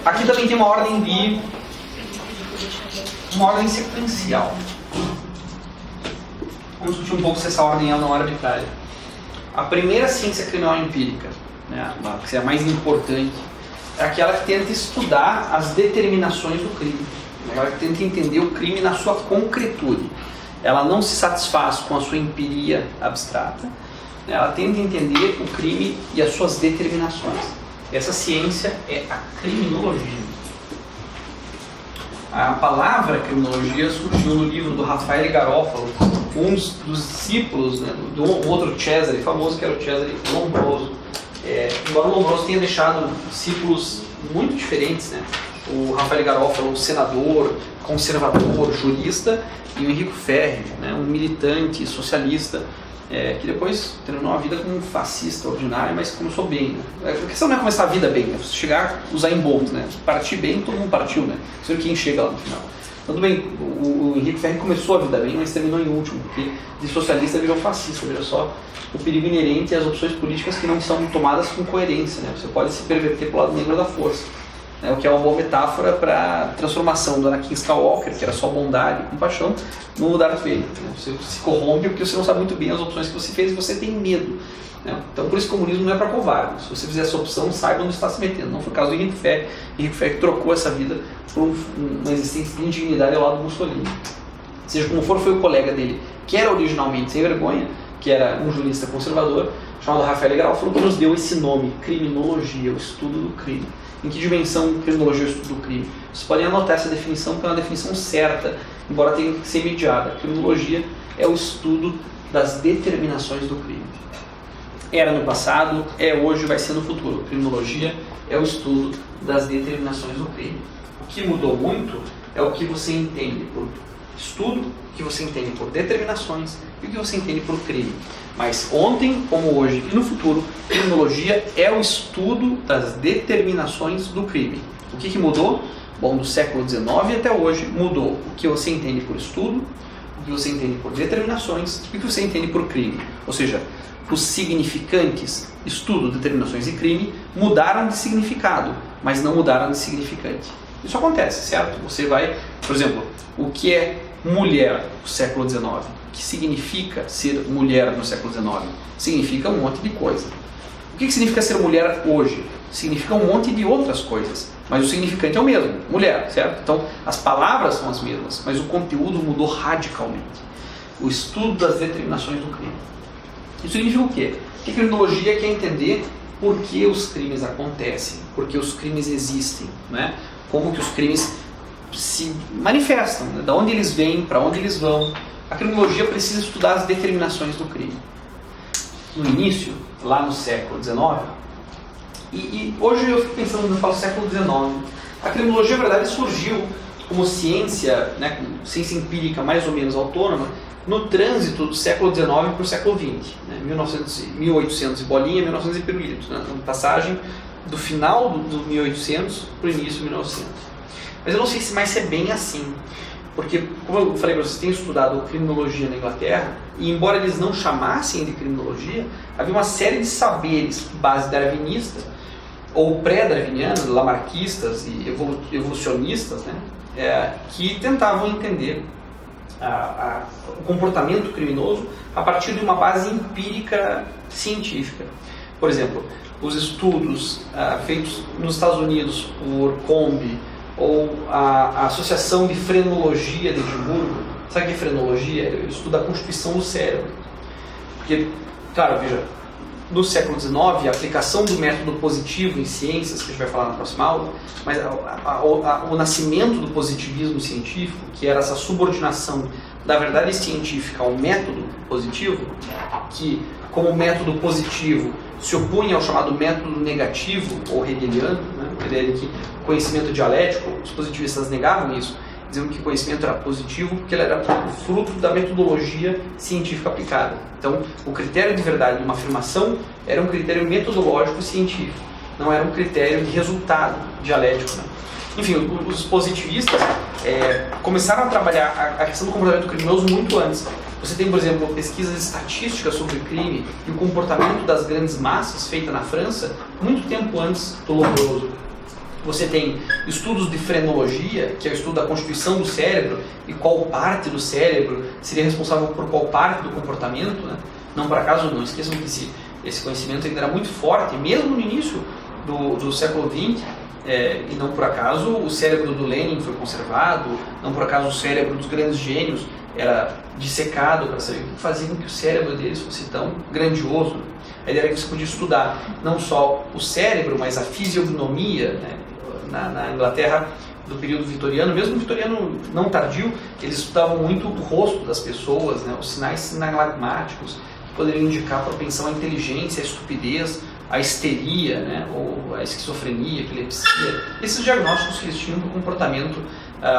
Aqui também tem uma ordem sequencial. Vamos discutir um pouco se essa ordem não é arbitrária. A primeira ciência criminal empírica, né, que é a mais importante, é aquela que tenta estudar as determinações do crime. Ela tenta entender o crime na sua concretude. Ela não se satisfaz com a sua empiria abstrata. Ela tenta entender o crime e as suas determinações. Essa ciência é a criminologia. A palavra criminologia surgiu no livro do Raffaele Garofalo, um dos discípulos, né, do outro Cesare famoso, que era o Cesare Lombroso. Embora o Lombroso tenha deixado discípulos muito diferentes, né? O Raffaele Garofalo, senador, conservador, jurista, e o Enrico Ferri, né, um militante socialista, que depois terminou a vida como um fascista ordinário, mas começou bem. Né? A questão não é começar a vida bem, é você chegar a usar em Bolt, né? Partir bem, todo mundo partiu, né? Você vê quem chega lá no final. Tudo bem, o Henrique Ferri começou a vida bem, mas terminou em último, porque de socialista virou fascista, veja só o perigo inerente às opções políticas que não são tomadas com coerência, né? Você pode se perverter para o lado negro da força, né? O que é uma boa metáfora para a transformação do Anakin Skywalker, que era só bondade e compaixão, no Darth Vader, né? Você se corrompe porque você não sabe muito bem as opções que você fez e você tem medo, né? Então por isso o comunismo não é para covarde. Se você fizer essa opção, saiba onde está se metendo. Não foi o caso do Henrique Ferri. Henrique Ferri trocou essa vida por uma existência de indignidade ao lado do Mussolini. Seja como for, foi o colega dele, que era originalmente sem vergonha, que era um jurista conservador, chamado Raffaele Garofalo, que nos deu esse nome, criminologia, o estudo do crime. Em que dimensão criminologia é o estudo do crime? Vocês podem anotar essa definição, porque é uma definição certa, embora tenha que ser mediada. Criminologia é o estudo das determinações do crime. Era no passado, é hoje, vai ser no futuro. Criminologia é o estudo das determinações do crime. O que mudou muito é o que você entende por estudo, o que você entende por determinações e o que você entende por crime. Mas ontem, como hoje e no futuro, criminologia é o estudo das determinações do crime. O que mudou? Bom, do século XIX até hoje mudou o que você entende por estudo, o que você entende por determinações e o que você entende por crime. Ou seja, os significantes, estudo, determinações e crime, mudaram de significado, mas não mudaram de significante. Isso acontece, certo? Você vai, por exemplo, o que é mulher no século XIX? O que significa ser mulher no século XIX? Significa um monte de coisa. O que significa ser mulher hoje? Significa um monte de outras coisas, mas o significante é o mesmo, mulher, certo? Então, as palavras são as mesmas, mas o conteúdo mudou radicalmente. O estudo das determinações do crime. Isso significa o quê? Que a criminologia quer entender por que os crimes acontecem, por que os crimes existem, né? Como que os crimes se manifestam, né? Da onde eles vêm, para onde eles vão. A criminologia precisa estudar as determinações do crime. No início, lá no século XIX, e hoje eu fico pensando, eu falo século XIX, a criminologia, na verdade, surgiu como ciência, né, ciência empírica mais ou menos autônoma, no trânsito do século XIX para o século XX, né, 1800 e bolinha, 1900 e pirulitos, né, uma passagem do final do 1800 para o início de 1900. Mas eu não sei se mais é bem assim, porque, como eu falei para vocês, têm estudado criminologia na Inglaterra, e embora eles não chamassem de criminologia, havia uma série de saberes, base darwinista, ou pré-darwinianos, lamarquistas e evolucionistas, né, que tentavam entender o comportamento criminoso a partir de uma base empírica científica. Por exemplo, os estudos feitos nos Estados Unidos por Combe, ou a Associação de Frenologia de Edimburgo. Sabe o que é frenologia? É o estudo da constituição do cérebro. Porque, claro, veja, no século XIX, a aplicação do método positivo em ciências, que a gente vai falar na próxima aula, mas o nascimento do positivismo científico, que era essa subordinação da verdade científica ao método positivo, que, como método positivo, se opunha ao chamado método negativo, ou hegeliano, né? A ideia de que conhecimento dialético, os positivistas negavam isso, diziam que conhecimento era positivo porque ele era o fruto da metodologia científica aplicada. Então, o critério de verdade de uma afirmação era um critério metodológico científico, não era um critério de resultado dialético, né? Enfim, os positivistas começaram a trabalhar a questão do comportamento criminoso muito antes. Você tem, por exemplo, pesquisas estatísticas sobre crime e o comportamento das grandes massas feita na França muito tempo antes do Lombroso. Você tem estudos de frenologia, que é o estudo da constituição do cérebro e qual parte do cérebro seria responsável por qual parte do comportamento, né? Não por acaso, não esqueçam que esse conhecimento ainda era muito forte, mesmo no início do século XX, e não por acaso o cérebro do Lenin foi conservado, não por acaso o cérebro dos grandes gênios era dissecado para saber o que fazia com que o cérebro deles fosse tão grandioso. A ideia era que você podia estudar não só o cérebro, mas a fisionomia, né? Na Inglaterra do período vitoriano, mesmo vitoriano não tardio, eles estudavam muito o rosto das pessoas, né? Os sinais sinagmáticos que poderiam indicar a propensão à inteligência, à estupidez, à histeria, né? Ou à esquizofrenia, epilepsia, esses diagnósticos que eles tinham do comportamento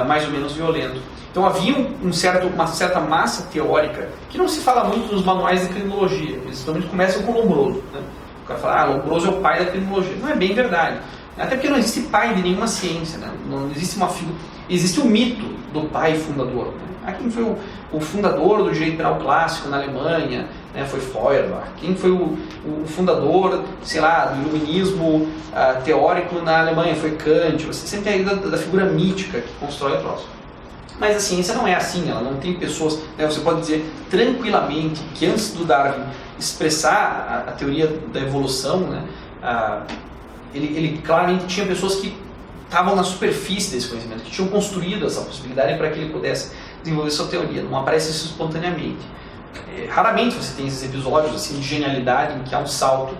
mais ou menos violento. Então havia uma certa massa teórica que não se fala muito nos manuais de criminologia. Eles normalmente começam com Lombroso, né? O cara fala, Lombroso é o pai da criminologia. Não é bem verdade. Até porque não existe pai de nenhuma ciência, né? Não existe uma figura. Existe o mito do pai fundador. Né? Quem foi o fundador do direito penal clássico na Alemanha, né? Foi Feuerbach. Quem foi o fundador, sei lá, do iluminismo teórico na Alemanha? Foi Kant. Você sempre tem a ideia da figura mítica que constrói o troço. Mas a ciência não é assim, ela não tem pessoas... Né? Você pode dizer tranquilamente que antes do Darwin expressar a teoria da evolução, né? Ele claramente tinha pessoas que estavam na superfície desse conhecimento, que tinham construído essa possibilidade para que ele pudesse desenvolver sua teoria. Não aparece isso espontaneamente. Raramente você tem esses episódios assim, de genialidade em que há um salto.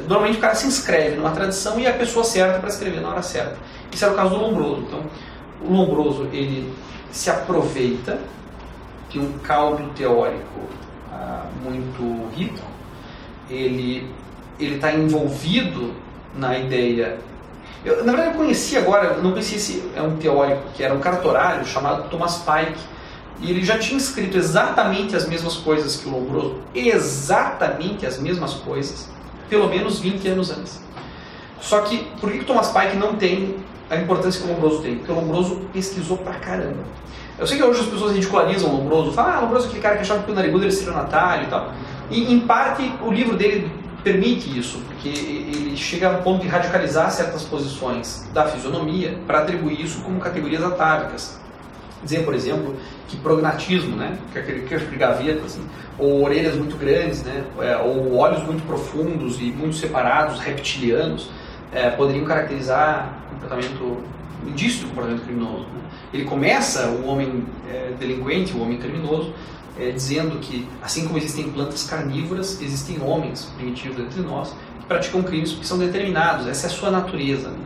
Normalmente o cara se inscreve numa tradição e é a pessoa certa para escrever na hora certa. Isso era o caso do Lombroso. Então, o Lombroso ele se aproveita de um caldo teórico muito rico. Ele está envolvido na ideia... na verdade eu conheci agora, não conhecia esse um teórico, que era um cartorário chamado Thomas Pike, e ele já tinha escrito exatamente as mesmas coisas que o Lombroso, exatamente as mesmas coisas, pelo menos 20 anos antes. Só que, por que o Thomas Pike não tem a importância que o Lombroso tem? Porque o Lombroso pesquisou pra caramba. Eu sei que hoje as pessoas ridicularizam o Lombroso, falam, Lombroso é aquele cara que achava que o narigudo era estelionatário e tal. E, em parte, o livro dele permite isso, porque ele chega ao ponto de radicalizar certas posições da fisionomia para atribuir isso como categorias atávicas. Dizer, por exemplo, que prognatismo, né, que é aquele queixo de gaveta, assim, ou orelhas muito grandes, né, ou olhos muito profundos e muito separados, reptilianos, poderiam caracterizar comportamento, indício do comportamento criminoso. Né? Ele começa, o homem delinquente, o homem criminoso, dizendo que, assim como existem plantas carnívoras, existem homens primitivos entre nós que praticam crimes porque são determinados, essa é a sua natureza. Né?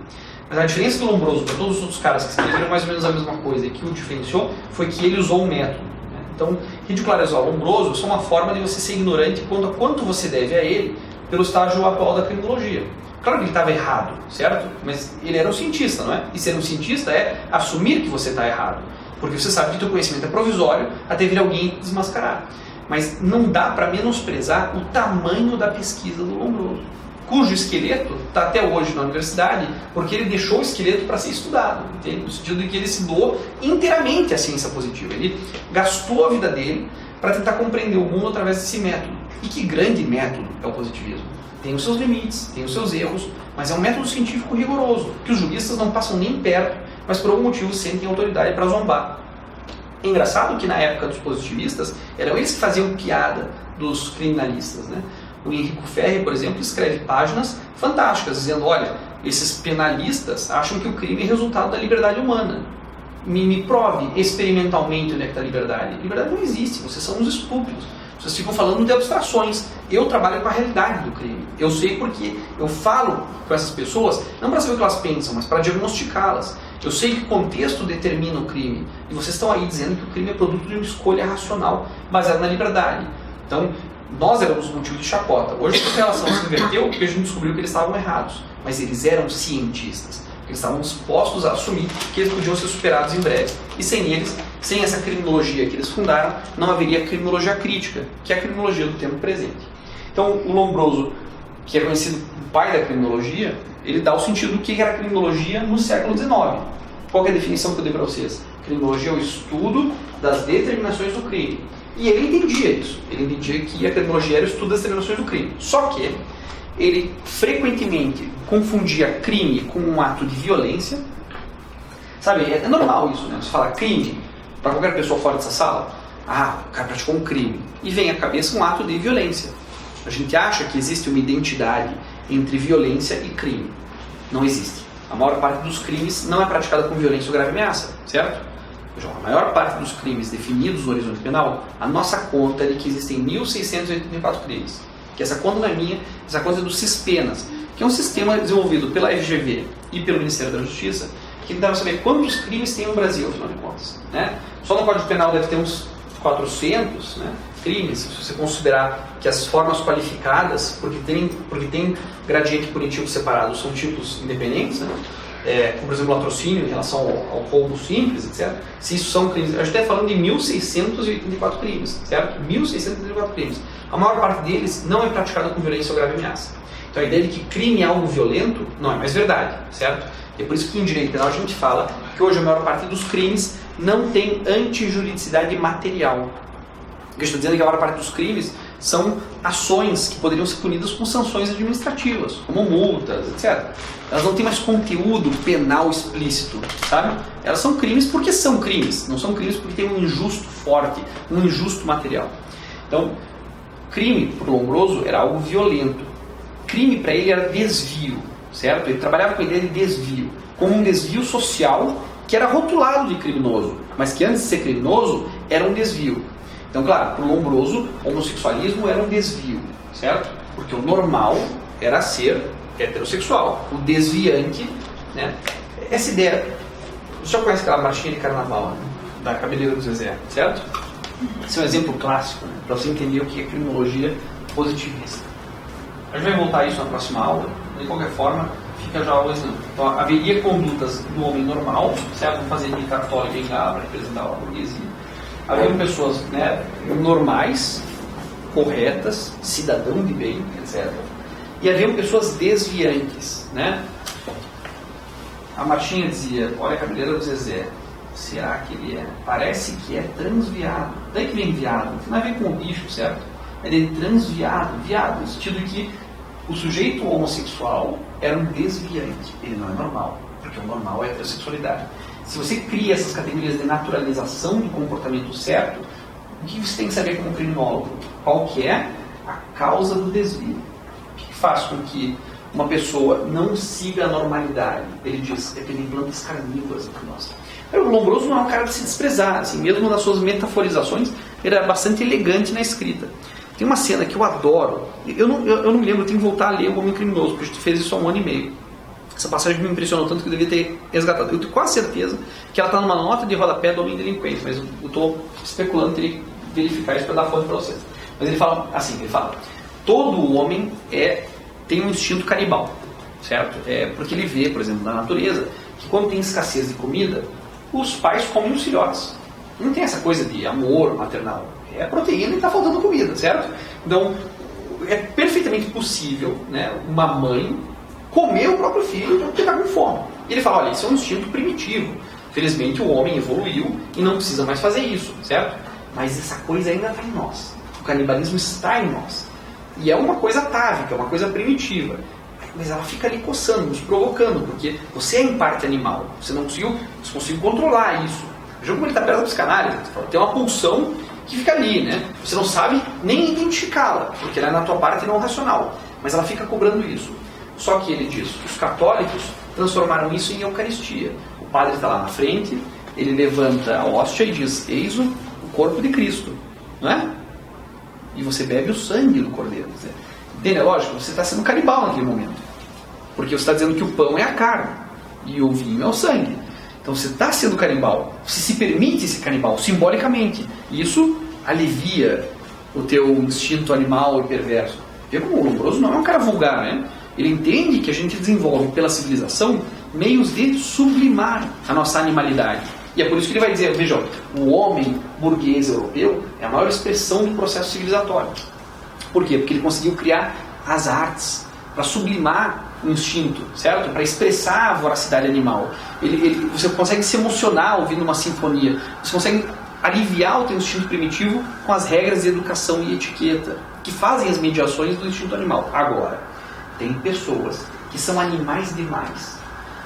Mas a diferença do Lombroso para todos os outros caras que escreveram mais ou menos a mesma coisa e que o diferenciou foi que ele usou um método. Né? Então, ridicularizar o Lombroso é só uma forma de você ser ignorante quanto a quanto você deve a ele pelo estágio atual da criminologia. Claro que ele estava errado, certo? Mas ele era um cientista, não é? E ser um cientista é assumir que você está errado. Porque você sabe que o teu conhecimento é provisório até vir alguém desmascarar. Mas não dá para menosprezar o tamanho da pesquisa do Lombroso, cujo esqueleto está até hoje na universidade, porque ele deixou o esqueleto para ser estudado, entende? No sentido de que ele se doou inteiramente à ciência positiva. Ele gastou a vida dele para tentar compreender o mundo através desse método. E que grande método é o positivismo. Tem os seus limites, tem os seus erros, mas é um método científico rigoroso, que os juristas não passam nem perto, mas por algum motivo sentem autoridade para zombar. É engraçado que na época dos positivistas, eram eles que faziam piada dos criminalistas, né? O Enrico Ferri, por exemplo, escreve páginas fantásticas, dizendo, olha, esses penalistas acham que o crime é resultado da liberdade humana. Me prove experimentalmente onde é que está a liberdade. Liberdade não existe, vocês são uns estúpidos. Vocês ficam falando de abstrações. Eu trabalho com a realidade do crime. Eu sei porque eu falo com essas pessoas, não para saber o que elas pensam, mas para diagnosticá-las. Eu sei que o contexto determina o crime. E vocês estão aí dizendo que o crime é produto de uma escolha racional, baseada na liberdade. Então, nós éramos o motivo de chacota. Hoje, a relação se inverteu porque a gente descobriu que eles estavam errados. Mas eles eram cientistas. Eles estavam dispostos a assumir que eles podiam ser superados em breve. E sem eles, sem essa criminologia que eles fundaram, não haveria criminologia crítica, que é a criminologia do tempo presente. Então, o Lombroso, que é conhecido como o pai da criminologia, ele dá o sentido do que era a criminologia no século XIX. Qual que é a definição que eu dei para vocês? Criminologia é o estudo das determinações do crime. E ele entendia isso. Ele entendia que a criminologia era o estudo das determinações do crime. Só que ele frequentemente confundia crime com um ato de violência. Sabe, é normal isso, né? Você fala crime para qualquer pessoa fora dessa sala, o cara praticou um crime. E vem à cabeça um ato de violência. A gente acha que existe uma identidade entre violência e crime. Não existe. A maior parte dos crimes não é praticada com violência ou grave ameaça, certo? A maior parte dos crimes definidos no horizonte penal, a nossa conta é de que existem 1.684 crimes. Que essa conta não é minha, essa conta é do Cispenas, que é um sistema desenvolvido pela FGV e pelo Ministério da Justiça, que dá para saber quantos crimes tem no Brasil, afinal de contas. Né? Só no Código Penal deve ter uns 400, né, crimes, se você considerar que as formas qualificadas, porque tem gradiente punitivo separado, são tipos independentes, né? Como por exemplo o latrocínio em relação ao roubo simples, etc. Se isso são crimes, a gente está falando de 1.684 crimes, certo? 1.684 crimes. A maior parte deles não é praticada com violência ou grave ameaça. Então a ideia de que crime é algo violento não é mais verdade, certo? E é por isso que em direito penal a gente fala que hoje a maior parte dos crimes não tem antijuridicidade material. O que eu estou dizendo é que a maior parte dos crimes são ações que poderiam ser punidas com sanções administrativas, como multas, etc. Elas não têm mais conteúdo penal explícito, sabe? Elas são crimes porque são crimes, não são crimes porque tem um injusto forte, um injusto material. Então, crime para o Lombroso era algo violento. Crime para ele era desvio, certo? Ele trabalhava com a ideia de desvio, como um desvio social que era rotulado de criminoso, mas que antes de ser criminoso era um desvio. Então, claro, para o Lombroso, o homossexualismo era um desvio, certo? Porque o normal era ser heterossexual. O desviante, né? Essa ideia... Você já conhece aquela marchinha de carnaval, né? Da Cabeleira do Zezé, certo? Esse é um exemplo clássico, né? Para você entender o que é criminologia positivista. A gente vai voltar a isso na próxima aula. De qualquer forma, fica já o exemplo. Então, haveria condutas do homem normal, certo? Vamos fazer de cartola e bengala para representar a burguesia. Haviam pessoas, né, normais, corretas, cidadão de bem, etc. E haviam pessoas desviantes, né? A marchinha dizia, olha a cabeleira do Zezé, será que ele é? Parece que é transviado. Daí que vem viado, não tem nada a ver com o bicho, certo? Ele é transviado, viado, no sentido de que o sujeito homossexual era um desviante, ele não é normal, porque o normal é a heterossexualidade. Se você cria essas categorias de naturalização do comportamento certo, o que você tem que saber como criminólogo? Qual que é a causa do desvio? O que faz com que uma pessoa não siga a normalidade? Ele diz, é que ele plantas carnívoras entre nós. O Lombroso não é um cara de se desprezar, assim, mesmo nas suas metaforizações, ele era bastante elegante na escrita. Tem uma cena que eu adoro, eu não me lembro, eu tenho que voltar a ler O Homem Criminoso, porque a gente fez isso há 1 ano e meio. Essa passagem me impressionou tanto que eu devia ter resgatado. Eu tenho quase certeza que ela está numa nota de rodapé do Homem Delinquente, mas eu estou especulando, teria que verificar isso para dar fonte para vocês. Mas ele fala assim, todo homem tem um instinto canibal, certo? Porque ele vê, por exemplo, na natureza, que quando tem escassez de comida, os pais comem os filhotes. Não tem essa coisa de amor maternal. É proteína e está faltando comida, certo? Então, é perfeitamente possível, né, uma mãe comer o próprio filho porque está com fome. E ele fala, olha, isso é um instinto primitivo. Felizmente o homem evoluiu e não precisa mais fazer isso, certo? Mas essa coisa ainda está em nós. O canibalismo está em nós. E é uma coisa atávica, uma coisa primitiva. Mas ela fica ali coçando, nos provocando, porque você é em parte animal. Você não conseguiu controlar isso. Veja como ele está perto da psicanálise. Tem uma pulsão que fica ali, né? Você não sabe nem identificá-la, porque ela é na tua parte não racional. Mas ela fica cobrando isso. Só que ele diz, os católicos transformaram isso em Eucaristia. O padre está lá na frente, ele levanta a hóstia e diz, eis o corpo de Cristo, não é? E você bebe o sangue do Cordeiro. Entende? É lógico, você está sendo canibal naquele momento. Porque você está dizendo que o pão é a carne e o vinho é o sangue. Então você está sendo canibal. Você se permite ser canibal, simbolicamente. E isso alivia o teu instinto animal e perverso. Vê como o Lombroso não é um cara vulgar, né? Ele entende que a gente desenvolve pela civilização meios de sublimar a nossa animalidade. E é por isso que ele vai dizer, veja, o homem burguês europeu é a maior expressão do processo civilizatório. Por quê? Porque ele conseguiu criar as artes para sublimar o instinto, certo? Para expressar a voracidade animal. Você consegue se emocionar ouvindo uma sinfonia. Você consegue aliviar o teu instinto primitivo com as regras de educação e etiqueta, que fazem as mediações do instinto animal. Agora, tem pessoas que são animais demais,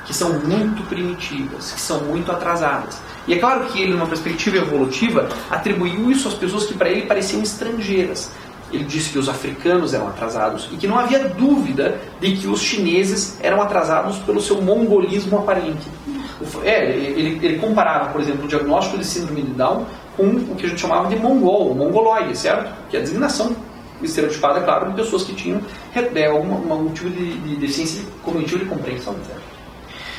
que são muito primitivas, que são muito atrasadas. E é claro que ele, numa perspectiva evolutiva, atribuiu isso às pessoas que para ele pareciam estrangeiras. Ele disse que os africanos eram atrasados e que não havia dúvida de que os chineses eram atrasados pelo seu mongolismo aparente. Ele comparava, por exemplo, o diagnóstico de síndrome de Down com o que a gente chamava de mongoloide, certo? Que é a designação estereotipada, claro, de pessoas que tinham algum tipo de deficiência cognitiva de compreensão, certo?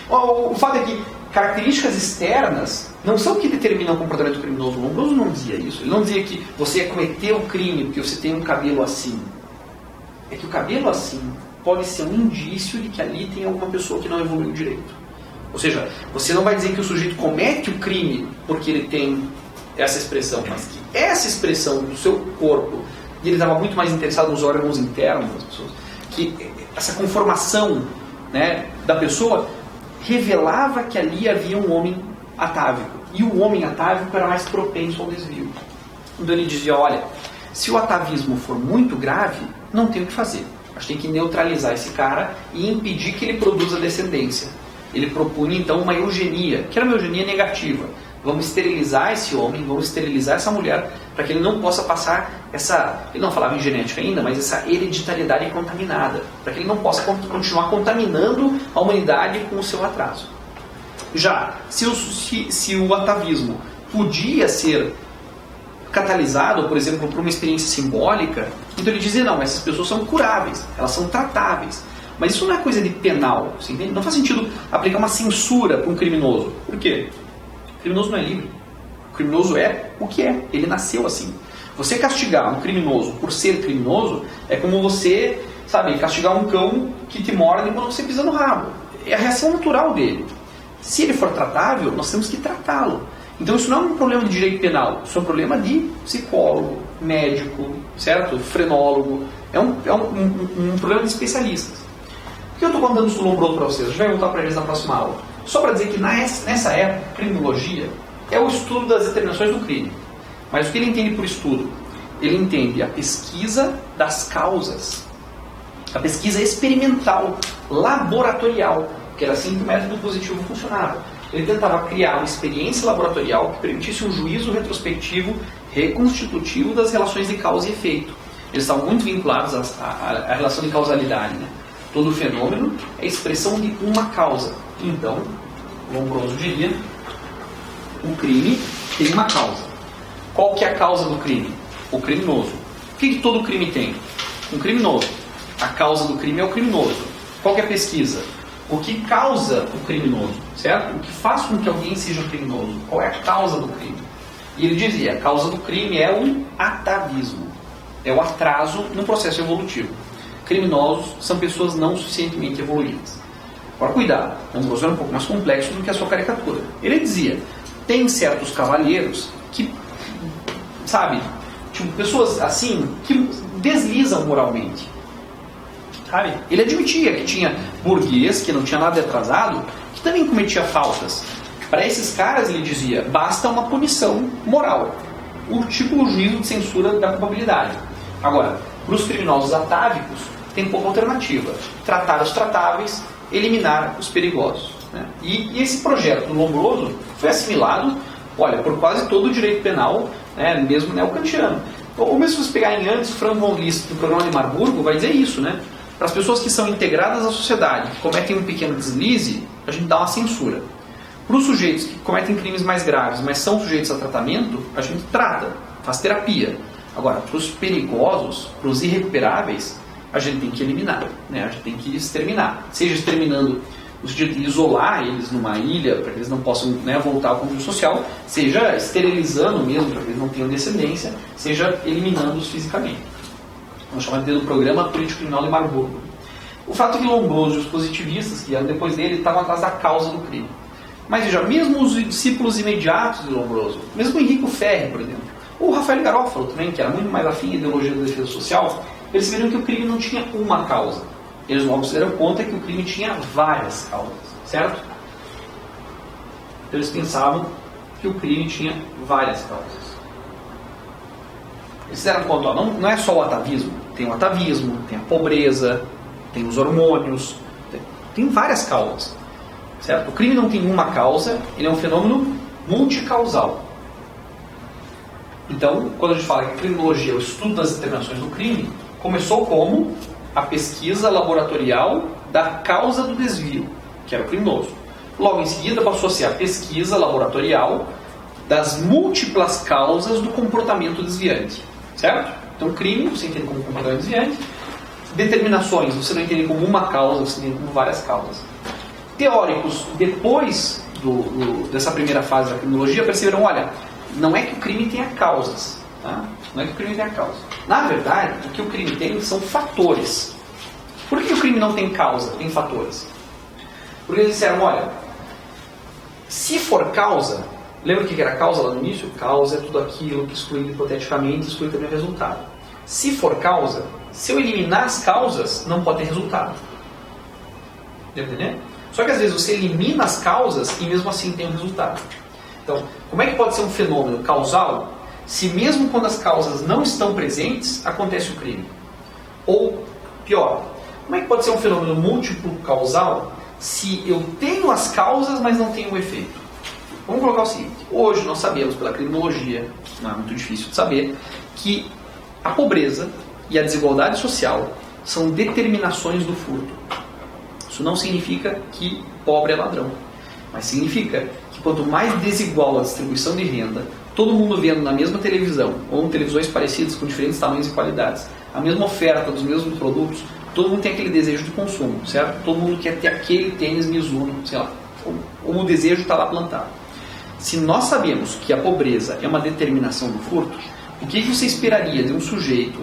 O fato é que características externas não são o que determinam o comportamento criminoso. O Lombroso não dizia isso. Ele não dizia que você ia cometer o crime porque você tem um cabelo assim. É que o cabelo assim pode ser um indício de que ali tem alguma pessoa que não evoluiu direito. Ou seja, você não vai dizer que o sujeito comete o crime porque ele tem essa expressão, mas que essa expressão do seu corpo, e ele estava muito mais interessado nos órgãos internos das pessoas, que essa conformação, né, da pessoa revelava que ali havia um homem atávico. E o homem atávico era mais propenso ao desvio. Então ele dizia, olha, se o atavismo for muito grave, não tem o que fazer. A gente tem que neutralizar esse cara e impedir que ele produza descendência. Ele propunha então uma eugenia, que era uma eugenia negativa. Vamos esterilizar esse homem, vamos esterilizar essa mulher, para que ele não possa passar essa, ele não falava em genética ainda, mas essa hereditariedade contaminada, para que ele não possa continuar contaminando a humanidade com o seu atraso. Já, se o atavismo podia ser catalisado, por exemplo, por uma experiência simbólica, então ele dizia, não, essas pessoas são curáveis, elas são tratáveis. Mas isso não é coisa de penal, você entende? Não faz sentido aplicar uma censura para um criminoso. Por quê? O criminoso não é livre. O criminoso é o que é. Ele nasceu assim. Você castigar um criminoso por ser criminoso é como você, sabe, castigar um cão que te morde quando você pisa no rabo. É a reação natural dele. Se ele for tratável, nós temos que tratá-lo. Então isso não é um problema de direito penal. Isso é um problema de psicólogo, médico, certo? Frenólogo. É um problema de especialistas. Por que eu estou contando isso do Lombroso para vocês? A gente vai voltar para eles na próxima aula. Só para dizer que nessa época, criminologia é o estudo das determinações do crime. Mas o que ele entende por estudo? Ele entende a pesquisa das causas, a pesquisa experimental, laboratorial, que era assim que o método positivo funcionava. Ele tentava criar uma experiência laboratorial que permitisse um juízo retrospectivo reconstitutivo das relações de causa e efeito. Eles estavam muito vinculados à relação de causalidade, né? Todo fenômeno é expressão de uma causa. Então, Lombroso diria, o crime tem uma causa. Qual que é a causa do crime? O criminoso. O que todo crime tem? Um criminoso. A causa do crime é o criminoso. Qual que é a pesquisa? O que causa o criminoso, certo? O que faz com que alguém seja criminoso? Qual é a causa do crime? E ele dizia, a causa do crime é o atavismo. É o atraso no processo evolutivo. Criminosos são pessoas não suficientemente evoluídas. Agora, cuidado, Lombroso era um pouco mais complexo do que a sua caricatura. Ele dizia, tem certos cavalheiros que, sabe, tipo, pessoas assim, que deslizam moralmente. Sabe? Ele admitia que tinha burguês, que não tinha nada de atrasado, que também cometia faltas. Para esses caras, ele dizia, basta uma punição moral. O tipo o juízo de censura da culpabilidade. Agora, para os criminosos atávicos, tem pouca alternativa. Tratar os tratáveis, eliminar os perigosos. Né? E esse projeto do Lombroso foi assimilado, olha, por quase todo o direito penal, né, mesmo neocantiano. Ou mesmo se vocês pegarem antes, Frank von Liszt, no programa de Marburgo, vai dizer isso, né? Para as pessoas que são integradas à sociedade, que cometem um pequeno deslize, a gente dá uma censura. Para os sujeitos que cometem crimes mais graves, mas são sujeitos a tratamento, a gente trata, faz terapia. Agora, para os perigosos, para os irrecuperáveis, a gente tem que eliminar, né? A gente tem que exterminar. Seja exterminando no sentido de isolar eles numa ilha, para que eles não possam, né, voltar ao convívio social, seja esterilizando mesmo, para que eles não tenham descendência, seja eliminando-os fisicamente. Vamos chamar do programa político criminal de Marburgo. O fato é que Lombroso e os positivistas, que vieram depois dele, estavam atrás da causa do crime. Mas veja, mesmo os discípulos imediatos de Lombroso, mesmo Enrico Ferri, por exemplo, ou o Rafael Garofalo também, que era muito mais afim à ideologia da defesa social, perceberam que o crime não tinha uma causa. Eles logo se deram conta que o crime tinha várias causas, certo? Então eles pensavam que o crime tinha várias causas. Eles se deram conta, ó, não é só o atavismo. Tem o atavismo, tem a pobreza, tem os hormônios, tem várias causas. Certo? O crime não tem uma causa, ele é um fenômeno multicausal. Então, quando a gente fala que a criminologia é o estudo das determinações do crime, começou como a pesquisa laboratorial da causa do desvio, que era o criminoso. Logo em seguida passou a ser a pesquisa laboratorial das múltiplas causas do comportamento desviante. Certo? Então, crime você entende como comportamento desviante, determinações você não entende como uma causa, você entende como várias causas. Teóricos, depois dessa primeira fase da criminologia, perceberam, olha, não é que o crime tenha causas. Tá? Não é que o crime tenha causas. Na verdade, o que o crime tem são fatores. Por que o crime não tem causa, tem fatores? Porque eles disseram, olha, se for causa, lembra o que era causa lá no início? Causa é tudo aquilo que exclui hipoteticamente, exclui também o resultado. Se for causa, se eu eliminar as causas, não pode ter resultado. Entendeu? Só que às vezes você elimina as causas e mesmo assim tem um resultado. Então, como é que pode ser um fenômeno causal se mesmo quando as causas não estão presentes, acontece o crime? Ou, pior, como é que pode ser um fenômeno múltiplo causal se eu tenho as causas, mas não tenho o efeito? Vamos colocar o seguinte, hoje nós sabemos pela criminologia, não é muito difícil de saber, que a pobreza e a desigualdade social são determinações do furto. Isso não significa que pobre é ladrão, mas significa que quanto mais desigual a distribuição de renda, todo mundo vendo na mesma televisão, ou em televisões parecidas com diferentes tamanhos e qualidades, a mesma oferta dos mesmos produtos, todo mundo tem aquele desejo de consumo, certo? Todo mundo quer ter aquele tênis Mizuno, sei lá, ou o desejo está lá plantado. Se nós sabemos que a pobreza é uma determinação do furto, o que você esperaria de um sujeito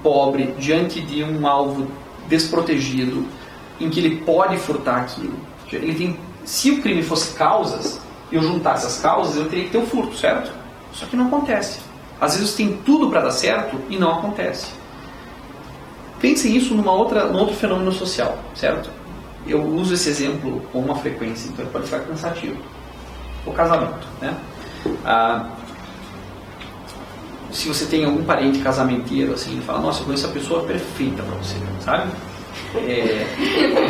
pobre diante de um alvo desprotegido em que ele pode furtar aquilo? Ele tem, se o crime fosse causas, e eu juntasse as causas, eu teria que ter o furto, certo? Só que não acontece. Às vezes tem tudo para dar certo e não acontece. Pensem isso num outro fenômeno social, certo? Eu uso esse exemplo com uma frequência, então pode ficar cansativo. O casamento, né? Se você tem algum parente casamenteiro, assim, ele fala, nossa, eu conheço a pessoa perfeita para você, sabe?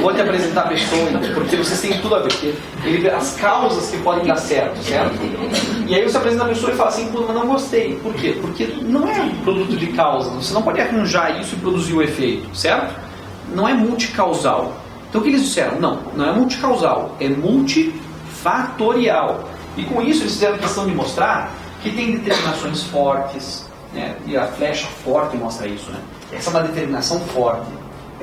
Vou te apresentar a pessoa, porque vocês têm tudo a ver, porque ele vê as causas que podem dar certo, certo? E aí você apresenta a pessoa e fala assim, pô, mas não gostei. Por quê? Porque não é um produto de causa, você não pode arranjar isso e produzir o efeito, certo? Não é multicausal. Então o que eles disseram? Não é multicausal, é multifatorial. E com isso eles fizeram questão de mostrar que tem determinações fortes, né? E a flecha forte mostra isso, né? Essa é uma determinação forte.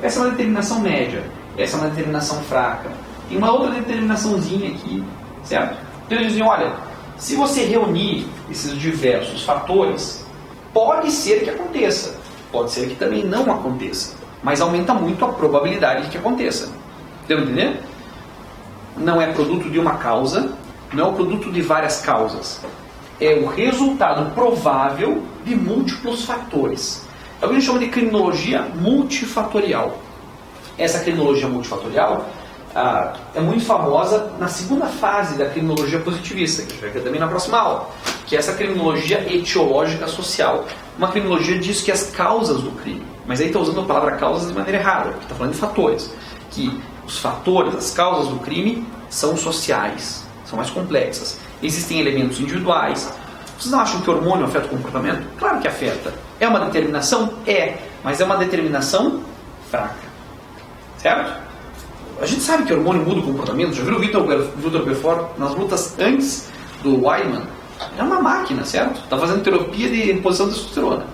Essa é uma determinação média, essa é uma determinação fraca. Tem uma outra determinaçãozinha aqui, certo? Então eles diziam, olha, se você reunir esses diversos fatores, pode ser que aconteça, pode ser que também não aconteça, mas aumenta muito a probabilidade de que aconteça. Deu para entender? Não é produto de uma causa, não é o produto de várias causas. É o resultado provável de múltiplos fatores. É o que a gente chama de criminologia multifatorial. Essa criminologia multifatorial é muito famosa na segunda fase da criminologia positivista, que a gente vai ver também na próxima aula, que é essa criminologia etiológica social. Uma criminologia diz que as causas do crime, mas aí está usando a palavra causas de maneira errada, porque está falando de fatores, que os fatores, as causas do crime são sociais, são mais complexas. Existem elementos individuais. Vocês não acham que o hormônio afeta o comportamento? Claro que afeta. É uma determinação? É. Mas é uma determinação fraca. Certo? A gente sabe que o hormônio muda o comportamento. Já viu o Vitor Belfort nas lutas antes do Weidman? É uma máquina, certo? Está fazendo terapia de imposição de testosterona.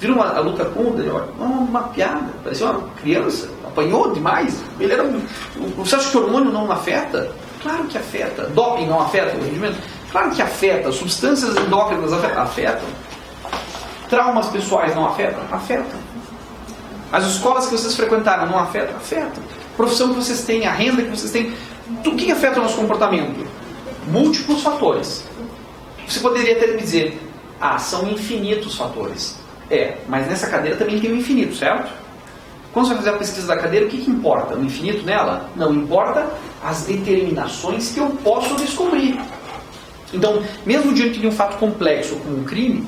Viram a luta contra ele? Uma piada. Parecia uma criança. Apanhou demais. Ele era Você acha que o hormônio não afeta? Claro que afeta. Doping não afeta o rendimento? Claro que afeta. Substâncias endócrinas afetam. Traumas pessoais não afetam? Afetam. As escolas que vocês frequentaram não afetam? Afetam. A profissão que vocês têm, a renda que vocês têm, tudo que afeta o nosso comportamento? Múltiplos fatores. Você poderia até me dizer, são infinitos fatores. Mas nessa cadeira também tem o infinito, certo? Quando você vai fazer a pesquisa da cadeira, o que importa? O infinito nela? Não, importa as determinações que eu posso descobrir. Então, mesmo diante de um fato complexo como um crime,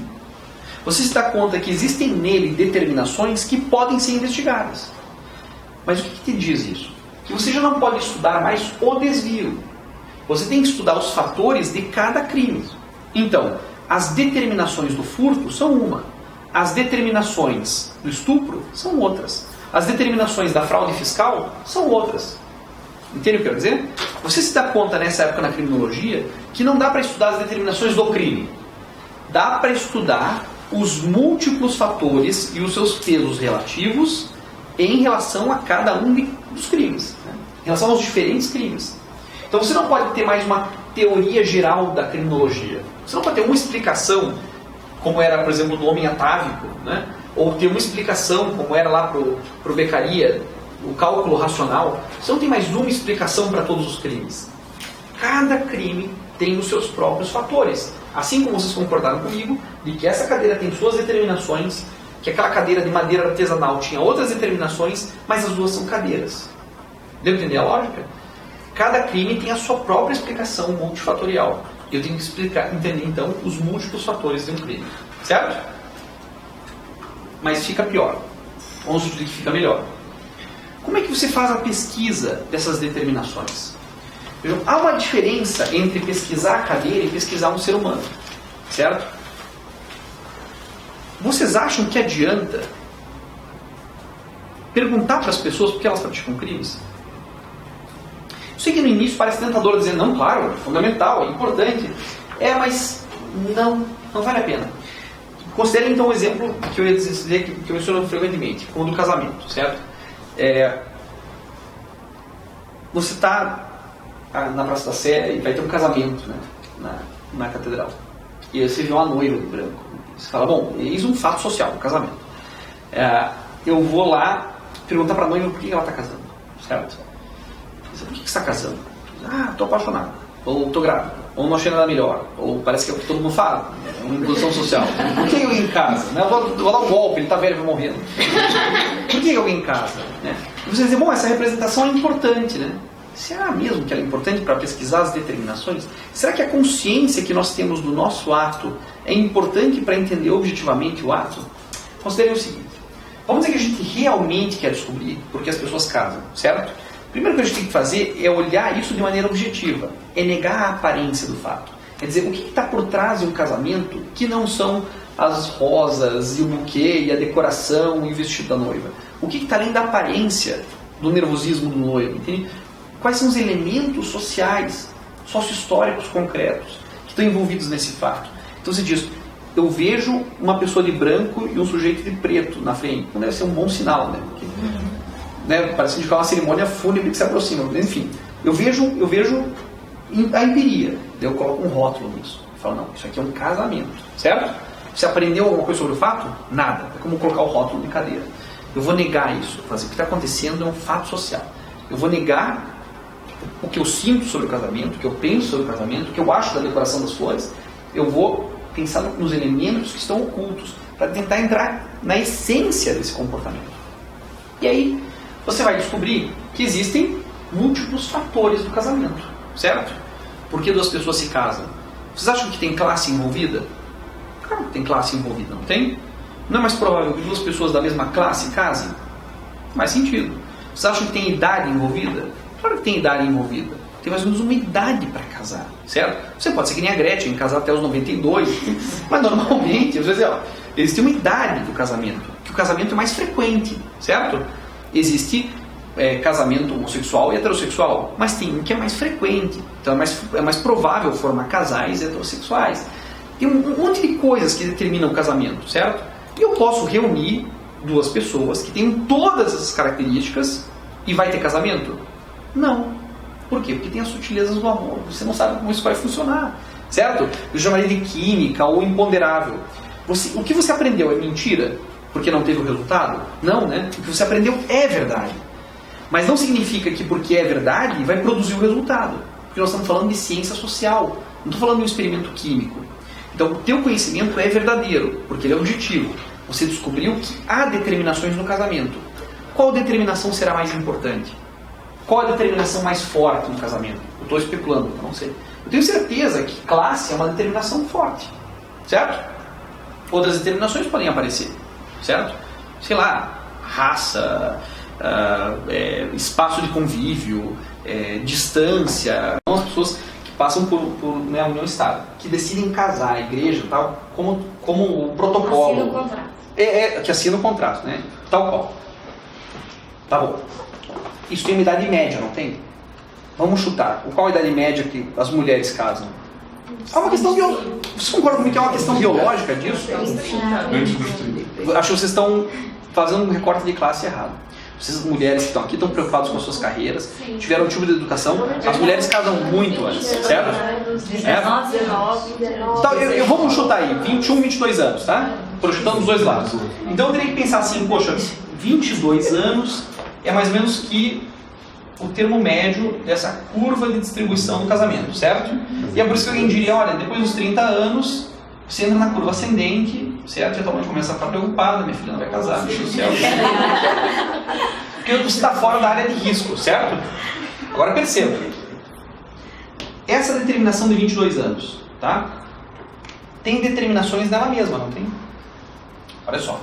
você se dá conta que existem nele determinações que podem ser investigadas. Mas o que te diz isso? que você já não pode estudar mais o desvio. Você tem que estudar os fatores de cada crime. Então, as determinações do furto são uma. As determinações do estupro são outras. As determinações da fraude fiscal são outras. Entende o que eu quero dizer? Você se dá conta nessa época na criminologia que não dá para estudar as determinações do crime. Dá para estudar os múltiplos fatores e os seus pesos relativos em relação a cada um dos crimes, né? Em relação aos diferentes crimes. Então você não pode ter mais uma teoria geral da criminologia. Você não pode ter uma explicação, como era, por exemplo, do homem atávico, né? Ou ter uma explicação, como era lá para o Beccaria, o cálculo racional. Você não tem mais uma explicação para todos os crimes. Cada crime tem os seus próprios fatores. Assim como vocês concordaram comigo, de que essa cadeira tem suas determinações, que aquela cadeira de madeira artesanal tinha outras determinações, mas as duas são cadeiras. Deu para entender a lógica? Cada crime tem a sua própria explicação multifatorial. Eu tenho que entender então os múltiplos fatores de um crime. Certo? Mas fica pior. Vamos dizer que fica melhor. Como é que você faz a pesquisa dessas determinações? Vejam, há uma diferença entre pesquisar a cadeira e pesquisar um ser humano. Certo? Vocês acham que adianta perguntar para as pessoas por que elas praticam crimes? Eu sei que no início parece tentador dizer, não, claro, é fundamental, é importante. Mas não vale a pena. Considere então um exemplo que eu ia dizer, que eu menciono frequentemente, como do casamento, certo? Você está na Praça da Sé e vai ter um casamento, né, na catedral. E você vê uma noiva de branco. Você fala, bom, eis um fato social, um casamento. Eu vou lá perguntar para a noiva por que ela está casando, certo? Por que você está casando? Estou apaixonado, ou estou grávida, ou não achei nada melhor, ou parece que é o que todo mundo fala, é uma imposição social. Por que alguém em casa? Né? Eu vou dar um golpe, ele está velho, vai morrendo. Por que alguém em casa? Né? E você diz, bom, essa representação é importante, né? Será mesmo que ela é importante para pesquisar as determinações? Será que a consciência que nós temos do nosso ato é importante para entender objetivamente o ato? Considerem o seguinte, vamos dizer que a gente realmente quer descobrir por que as pessoas casam, certo? Primeiro que a gente tem que fazer é olhar isso de maneira objetiva, é negar a aparência do fato. Quer dizer, o que está por trás de um casamento que não são as rosas e o buquê e a decoração e o vestido da noiva? O que está além da aparência do nervosismo do noivo? Entende? Quais são os elementos sociais, sócio-históricos concretos que estão envolvidos nesse fato? Então você diz, eu vejo uma pessoa de branco e um sujeito de preto na frente. Não deve ser um bom sinal, né? Porque, parece indicar uma cerimônia fúnebre que se aproxima. Enfim, eu vejo a empiria. Eu coloco um rótulo nisso. Eu falo, não, isso aqui é um casamento. Certo? Você aprendeu alguma coisa sobre o fato? Nada. É como colocar o rótulo de cadeira. Eu vou negar isso. O que está acontecendo é um fato social. Eu vou negar o que eu sinto sobre o casamento, o que eu penso sobre o casamento, o que eu acho da decoração das flores. Eu vou pensar nos elementos que estão ocultos para tentar entrar na essência desse comportamento. E aí você vai descobrir que existem múltiplos fatores do casamento, certo? Por que duas pessoas se casam? Vocês acham que tem classe envolvida? Claro que tem classe envolvida, não tem? Não é mais provável que duas pessoas da mesma classe casem? Faz sentido. Vocês acham que tem idade envolvida? Claro que tem idade envolvida. Tem mais ou menos uma idade para casar, certo? Você pode ser que nem a Gretchen, casar até os 92, mas normalmente, às vezes, existe uma idade do casamento, que o casamento é mais frequente, certo? Existe casamento homossexual e heterossexual, mas tem um que é mais frequente, então é mais provável formar casais heterossexuais. Tem um monte de coisas que determinam o casamento, certo? E eu posso reunir duas pessoas que têm todas essas características e vai ter casamento? Não. Por quê? Porque tem as sutilezas do amor. Você não sabe como isso vai funcionar, certo? Eu chamaria de química ou imponderável. O que você aprendeu é mentira? Porque não teve o resultado? Não, né? O que você aprendeu é verdade. Mas não significa que porque é verdade vai produzir o resultado. Porque nós estamos falando de ciência social. Não estou falando de um experimento químico. Então, o teu conhecimento é verdadeiro, porque ele é objetivo. Você descobriu que há determinações no casamento. Qual determinação será mais importante? Qual a determinação mais forte no casamento? Eu estou especulando, eu não sei. Eu tenho certeza que classe é uma determinação forte, certo? Outras determinações podem aparecer, certo? Sei lá, raça, espaço de convívio, distância. São as pessoas que passam por né, a união estável, que decidem casar, a igreja e tal, como o protocolo. Assina o contrato. Que assina o contrato, né? Tal qual. Tá bom. Isso tem uma idade média, não tem? Vamos chutar. Qual a idade média que as mulheres casam? É uma questão biológica. Vocês concordam comigo que é uma questão biológica disso? Antes dos 30. Acho que vocês estão fazendo um recorte de classe errado. Vocês, mulheres que estão aqui, estão preocupadas com as suas carreiras, tiveram um tipo de educação. As mulheres casam muito antes, certo? 19. Então, vamos chutar aí, 21, 22 anos, tá? Projetando os dois lados. Então eu teria que pensar assim, poxa, 22 anos é mais ou menos que o termo médio dessa curva de distribuição do casamento, certo? E é por isso que alguém diria, olha, depois dos 30 anos, você entra na curva ascendente, certo? E a tua mãe começa a ficar preocupada, minha filha não vai casar, meu Deus do céu. Porque você está fora da área de risco, certo? Agora perceba, essa determinação de 22 anos, tá? Tem determinações dela mesma, não tem? Olha só.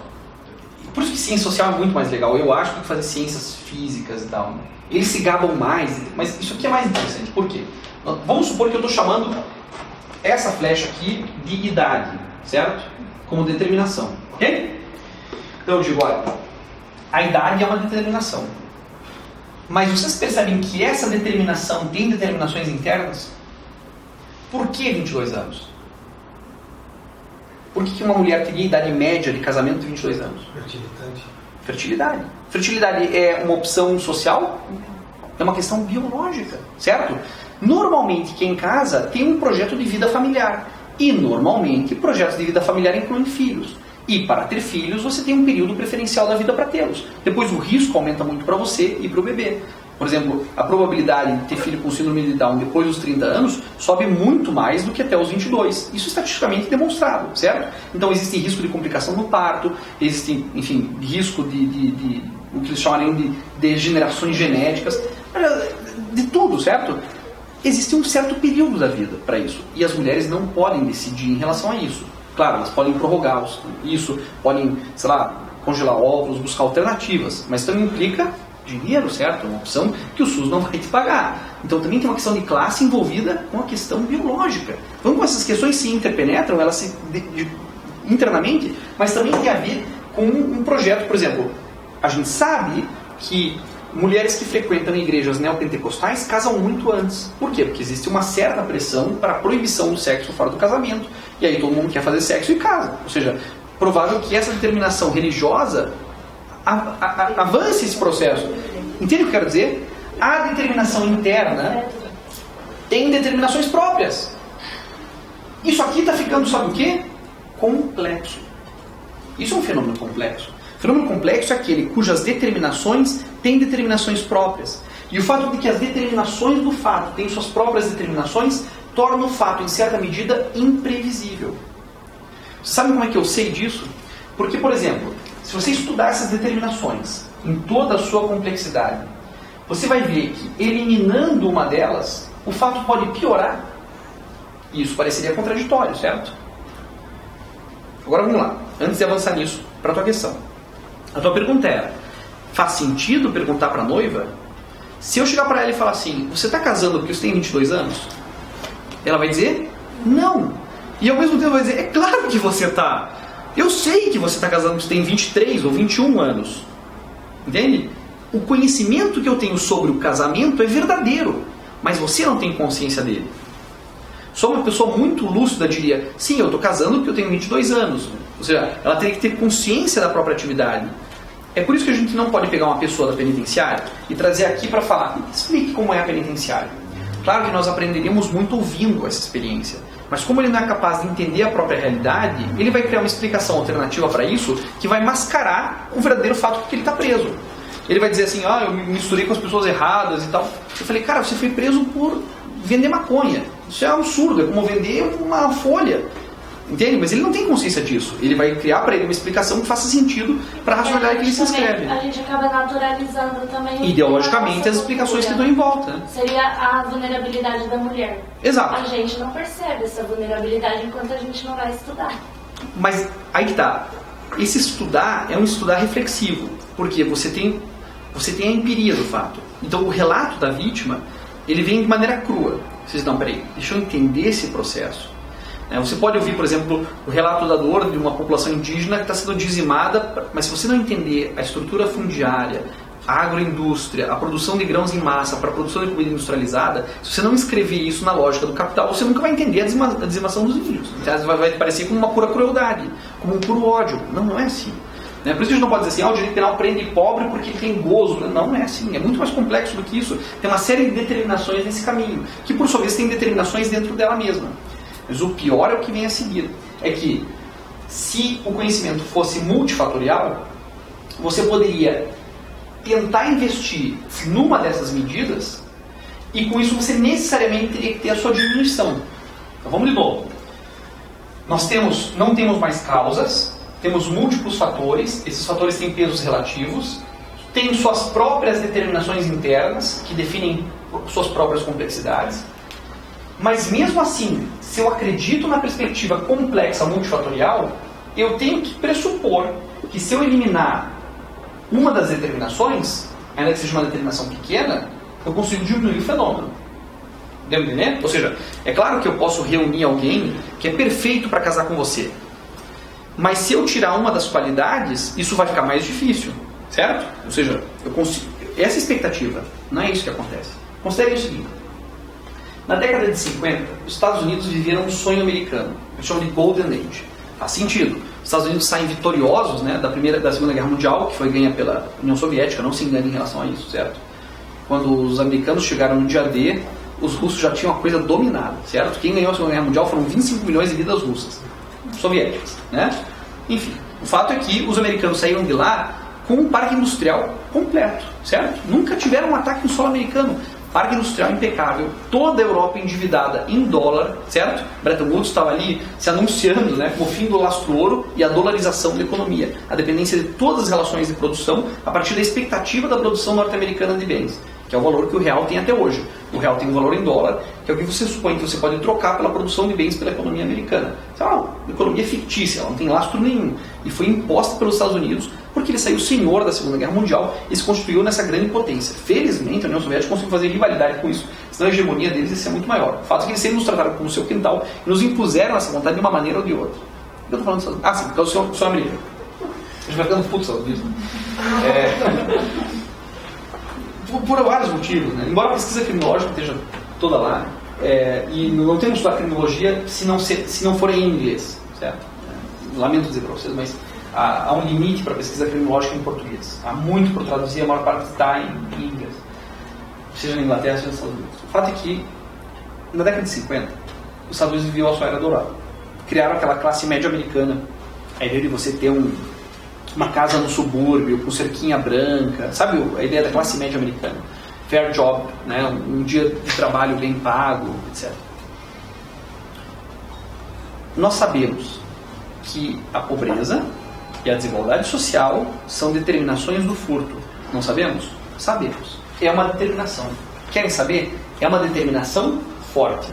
Por isso que ciência social é muito mais legal, eu acho, do que fazer ciências físicas e tal. Eles se gabam mais, mas isso aqui é mais interessante. Por quê? Vamos supor que eu estou chamando essa flecha aqui de idade, certo? Como determinação, ok? Então eu digo, olha, a idade é uma determinação. Mas vocês percebem que essa determinação tem determinações internas? Por que 22 anos? Por que uma mulher teria idade média de casamento de 22 anos? Fertilidade. Fertilidade é uma opção social? É uma questão biológica, certo? Normalmente quem casa tem um projeto de vida familiar. E normalmente projetos de vida familiar incluem filhos. E para ter filhos você tem um período preferencial da vida para tê-los. Depois o risco aumenta muito para você e para o bebê. Por exemplo, a probabilidade de ter filho com síndrome de Down depois dos 30 anos sobe muito mais do que até os 22. Isso estatisticamente demonstrado, certo? Então existe risco de complicação no parto, existe, enfim, risco de o que eles chamariam de degenerações genéticas, de tudo, certo? Existe um certo período da vida para isso. E as mulheres não podem decidir em relação a isso. Claro, elas podem prorrogar isso, podem, sei lá, congelar óvulos, buscar alternativas, mas também implica dinheiro, certo? É uma opção que o SUS não vai te pagar. Então também tem uma questão de classe envolvida com a questão biológica. Então como essas questões se interpenetram, elas se internamente, mas também tem a ver com um projeto, por exemplo, a gente sabe que mulheres que frequentam igrejas neopentecostais casam muito antes. Por quê? Porque existe uma certa pressão para a proibição do sexo fora do casamento. E aí todo mundo quer fazer sexo e casa. Ou seja, provável que essa determinação religiosa avance esse processo. Entende o que eu quero dizer? A determinação interna tem determinações próprias. Isso aqui está ficando, sabe o quê? Complexo. Isso é um fenômeno complexo. O fenômeno complexo é aquele cujas determinações têm determinações próprias. E o fato de que as determinações do fato têm suas próprias determinações torna o fato, em certa medida, imprevisível. Sabe como é que eu sei disso? Porque, por exemplo, se você estudar essas determinações em toda a sua complexidade, você vai ver que, eliminando uma delas, o fato pode piorar. E isso pareceria contraditório, certo? Agora vamos lá, antes de avançar nisso, para a tua questão. A tua pergunta era, faz sentido perguntar para a noiva? Se eu chegar para ela e falar assim, você está casando porque você tem 22 anos? Ela vai dizer, não. E ao mesmo tempo vai dizer, é claro que você está. Eu sei que você está casando porque você tem 23 ou 21 anos. Entende? O conhecimento que eu tenho sobre o casamento é verdadeiro, mas você não tem consciência dele. Só uma pessoa muito lúcida diria, sim, eu estou casando porque eu tenho 22 anos. Ou seja, ela teria que ter consciência da própria atividade. É por isso que a gente não pode pegar uma pessoa da penitenciária e trazer aqui para falar, explique como é a penitenciária. Claro que nós aprenderíamos muito ouvindo essa experiência, mas como ele não é capaz de entender a própria realidade, ele vai criar uma explicação alternativa para isso que vai mascarar o verdadeiro fato de que ele está preso. Ele vai dizer assim, eu me misturei com as pessoas erradas e tal. Eu falei, cara, você foi preso por vender maconha. Isso é um absurdo, é como vender uma folha. Entende? Mas ele não tem consciência disso. Ele vai criar para ele uma explicação que faça sentido para a racionalidade que ele se inscreve. A gente acaba naturalizando também. Ideologicamente, as explicações que estão em volta. Né? Seria a vulnerabilidade da mulher. Exato. A gente não percebe essa vulnerabilidade enquanto a gente não vai estudar. Mas aí que tá. Esse estudar é um estudar reflexivo. Porque você tem você tem a empiria do fato. Então o relato da vítima, ele vem de maneira crua. Vocês não, peraí, deixa eu entender esse processo. Você pode ouvir, por exemplo, o relato da dor de uma população indígena que está sendo dizimada, mas se você não entender a estrutura fundiária, a agroindústria, a produção de grãos em massa para a produção de comida industrializada, se você não escrever isso na lógica do capital, você nunca vai entender a dizimação dos índios. Vai parecer como uma pura crueldade, como um puro ódio. Não é assim. Por isso que a gente não pode dizer assim, o direito penal prende pobre porque ele tem gozo. Não é assim, é muito mais complexo do que isso. Tem uma série de determinações nesse caminho, que por sua vez tem determinações dentro dela mesma. Mas o pior é o que vem a seguir. É que se o conhecimento fosse multifatorial, você poderia tentar investir numa dessas medidas e com isso você necessariamente teria que ter a sua diminuição. Então vamos de novo. Nós não temos mais causas, temos múltiplos fatores, esses fatores têm pesos relativos, têm suas próprias determinações internas que definem suas próprias complexidades. Mas mesmo assim, se eu acredito na perspectiva complexa multifatorial, eu tenho que pressupor que se eu eliminar uma das determinações, ainda que seja uma determinação pequena, eu consigo diminuir o fenômeno. Deu pra entender? Ou seja, é claro que eu posso reunir alguém que é perfeito para casar com você. Mas se eu tirar uma das qualidades, isso vai ficar mais difícil. Certo? Ou seja, eu consigo... essa expectativa, não é isso que acontece. Considere o seguinte. Na década de 50, os Estados Unidos viveram um sonho americano. Eles chamam de Golden Age. Faz sentido. Os Estados Unidos saem vitoriosos, né, da Segunda Guerra Mundial, que foi ganha pela União Soviética, não se engane em relação a isso, certo? Quando os americanos chegaram no dia D, os russos já tinham a coisa dominada, certo? Quem ganhou a Segunda Guerra Mundial foram 25 milhões de vidas russas, soviéticas, né? Enfim, o fato é que os americanos saíram de lá com um parque industrial completo, certo? Nunca tiveram um ataque no solo americano. Parque industrial impecável, toda a Europa endividada em dólar, certo? Bretton Woods estava ali se anunciando, né, como o fim do lastro-ouro e a dolarização da economia, a dependência de todas as relações de produção a partir da expectativa da produção norte-americana de bens, que é o valor que o real tem até hoje. O real tem um valor em dólar, que é o que você supõe que você pode trocar pela produção de bens pela economia americana. Isso é uma economia fictícia, ela não tem lastro nenhum, e foi imposta pelos Estados Unidos porque ele saiu senhor da Segunda Guerra Mundial e se constituiu nessa grande potência. Felizmente, a União Soviética conseguiu fazer rivalidade com isso, senão a hegemonia deles ia ser muito maior. O fato é que eles sempre nos trataram como seu quintal e nos impuseram essa vontade de uma maneira ou de outra. O que eu estou falando disso? Ah, sim, porque eu sou americano. A gente vai ficando puto sobre isso. Por vários motivos, né? Embora a pesquisa criminológica esteja toda lá, e não temos estudar criminologia se não for em inglês, certo? Lamento dizer para vocês, mas há um limite para a pesquisa criminológica em português. Há muito para traduzir, a maior parte está em inglês. Seja na Inglaterra, seja nos Estados Unidos. O fato é que, na década de 50, os Estados Unidos viviam a sua era dourada. Criaram aquela classe média americana. A ideia de você ter uma casa no subúrbio, com cerquinha branca. Sabe a ideia da classe média americana? Fair job, né? Um dia de trabalho bem pago, etc. Nós sabemos que a pobreza e a desigualdade social são determinações do furto. Não sabemos? Sabemos. É uma determinação. Querem saber? É uma determinação forte.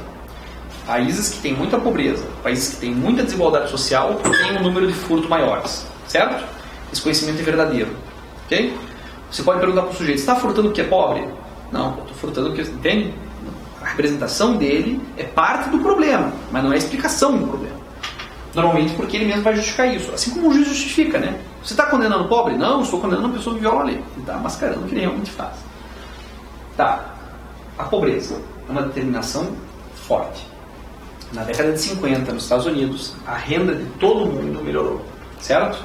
Países que têm muita pobreza, países que têm muita desigualdade social, têm um número de furto maiores. Certo? Esse conhecimento é verdadeiro. Ok? Você pode perguntar para o sujeito, você está furtando porque é pobre? Não, eu estou furtando porque... Entende? A representação dele é parte do problema, mas não é a explicação do problema. Normalmente porque ele mesmo vai justificar isso. Assim como o juiz justifica, né? Você está condenando o pobre? Não, eu estou condenando uma pessoa que viola a lei. Ele está mascarando o que ele realmente faz. Tá. A pobreza é uma determinação forte. Na década de 50, nos Estados Unidos, a renda de todo mundo melhorou. Certo?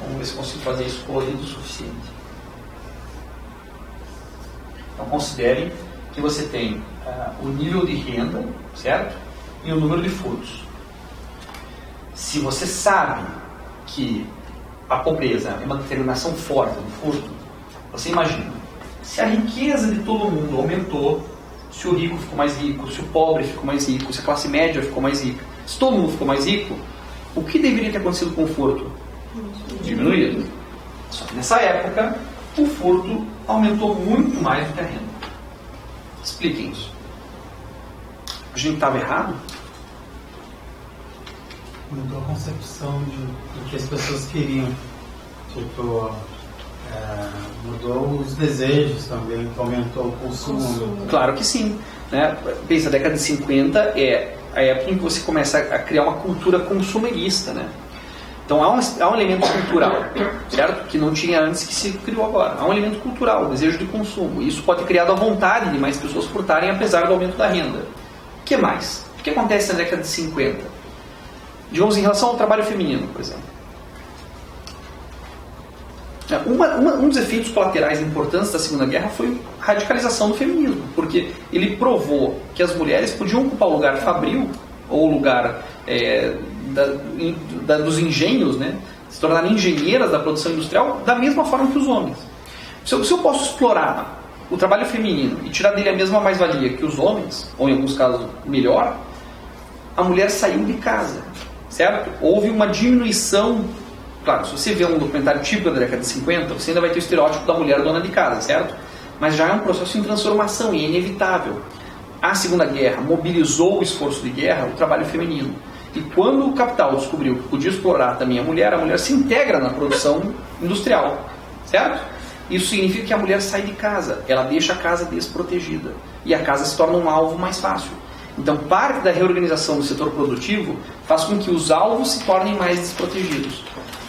Vamos ver se eu consigo fazer isso colorido o suficiente. Então considerem que você tem o nível de renda, certo? E o número de furtos. Se você sabe que a pobreza é uma determinação forte do furto, você imagina, se a riqueza de todo mundo aumentou, se o rico ficou mais rico, se o pobre ficou mais rico, se a classe média ficou mais rica, se todo mundo ficou mais rico, o que deveria ter acontecido com o furto? Diminuído. Só que nessa época, o furto aumentou muito mais do que a renda. Expliquem isso. A gente estava errado? Mudou a concepção do que as pessoas queriam. Tipo, Mudou os desejos também, aumentou o consumo. Claro que sim. Né? Pensa, a década de 50 é a época em que você começa a criar uma cultura consumerista. Né? Então há um elemento cultural, certo? Que não tinha antes, que se criou agora. Há um elemento cultural, o desejo de consumo. E isso pode ter criado a vontade de mais pessoas furtarem, apesar do aumento da renda. O que mais? O que acontece na década de 50? Digamos, em relação ao trabalho feminino, por exemplo. Um dos efeitos colaterais importantes da Segunda Guerra foi a radicalização do feminismo, porque ele provou que as mulheres podiam ocupar o lugar fabril, ou o lugar dos engenhos, né? Se tornarem engenheiras da produção industrial da mesma forma que os homens. Se eu posso explorar o trabalho feminino e tirar dele a mesma mais-valia que os homens, ou em alguns casos melhor, a mulher saiu de casa, certo? Houve uma diminuição. Claro, se você vê um documentário típico da década de 50, você ainda vai ter o estereótipo da mulher dona de casa, certo? Mas já é um processo em transformação e é inevitável. A Segunda Guerra mobilizou o esforço de guerra, o trabalho feminino. E quando o capital descobriu que podia explorar também a mulher se integra na produção industrial, certo? Isso significa que a mulher sai de casa, ela deixa a casa desprotegida. E a casa se torna um alvo mais fácil. Então, parte da reorganização do setor produtivo faz com que os alvos se tornem mais desprotegidos.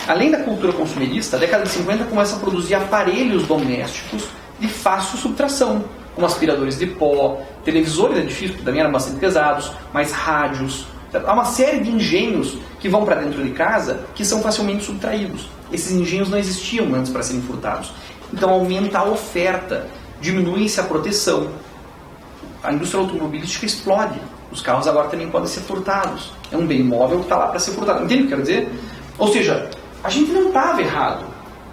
Além da cultura consumerista, a década de 50 começa a produzir aparelhos domésticos de fácil subtração, como aspiradores de pó, televisores é difícil, porque também eram bastante pesados, mas rádios. Há uma série de engenhos que vão para dentro de casa que são facilmente subtraídos. Esses engenhos não existiam antes para serem furtados. Então aumenta a oferta, diminui-se a proteção. A indústria automobilística explode. Os carros agora também podem ser furtados. É um bem móvel que está lá para ser furtado. Entende o que eu quero dizer? Ou seja, a gente não estava errado.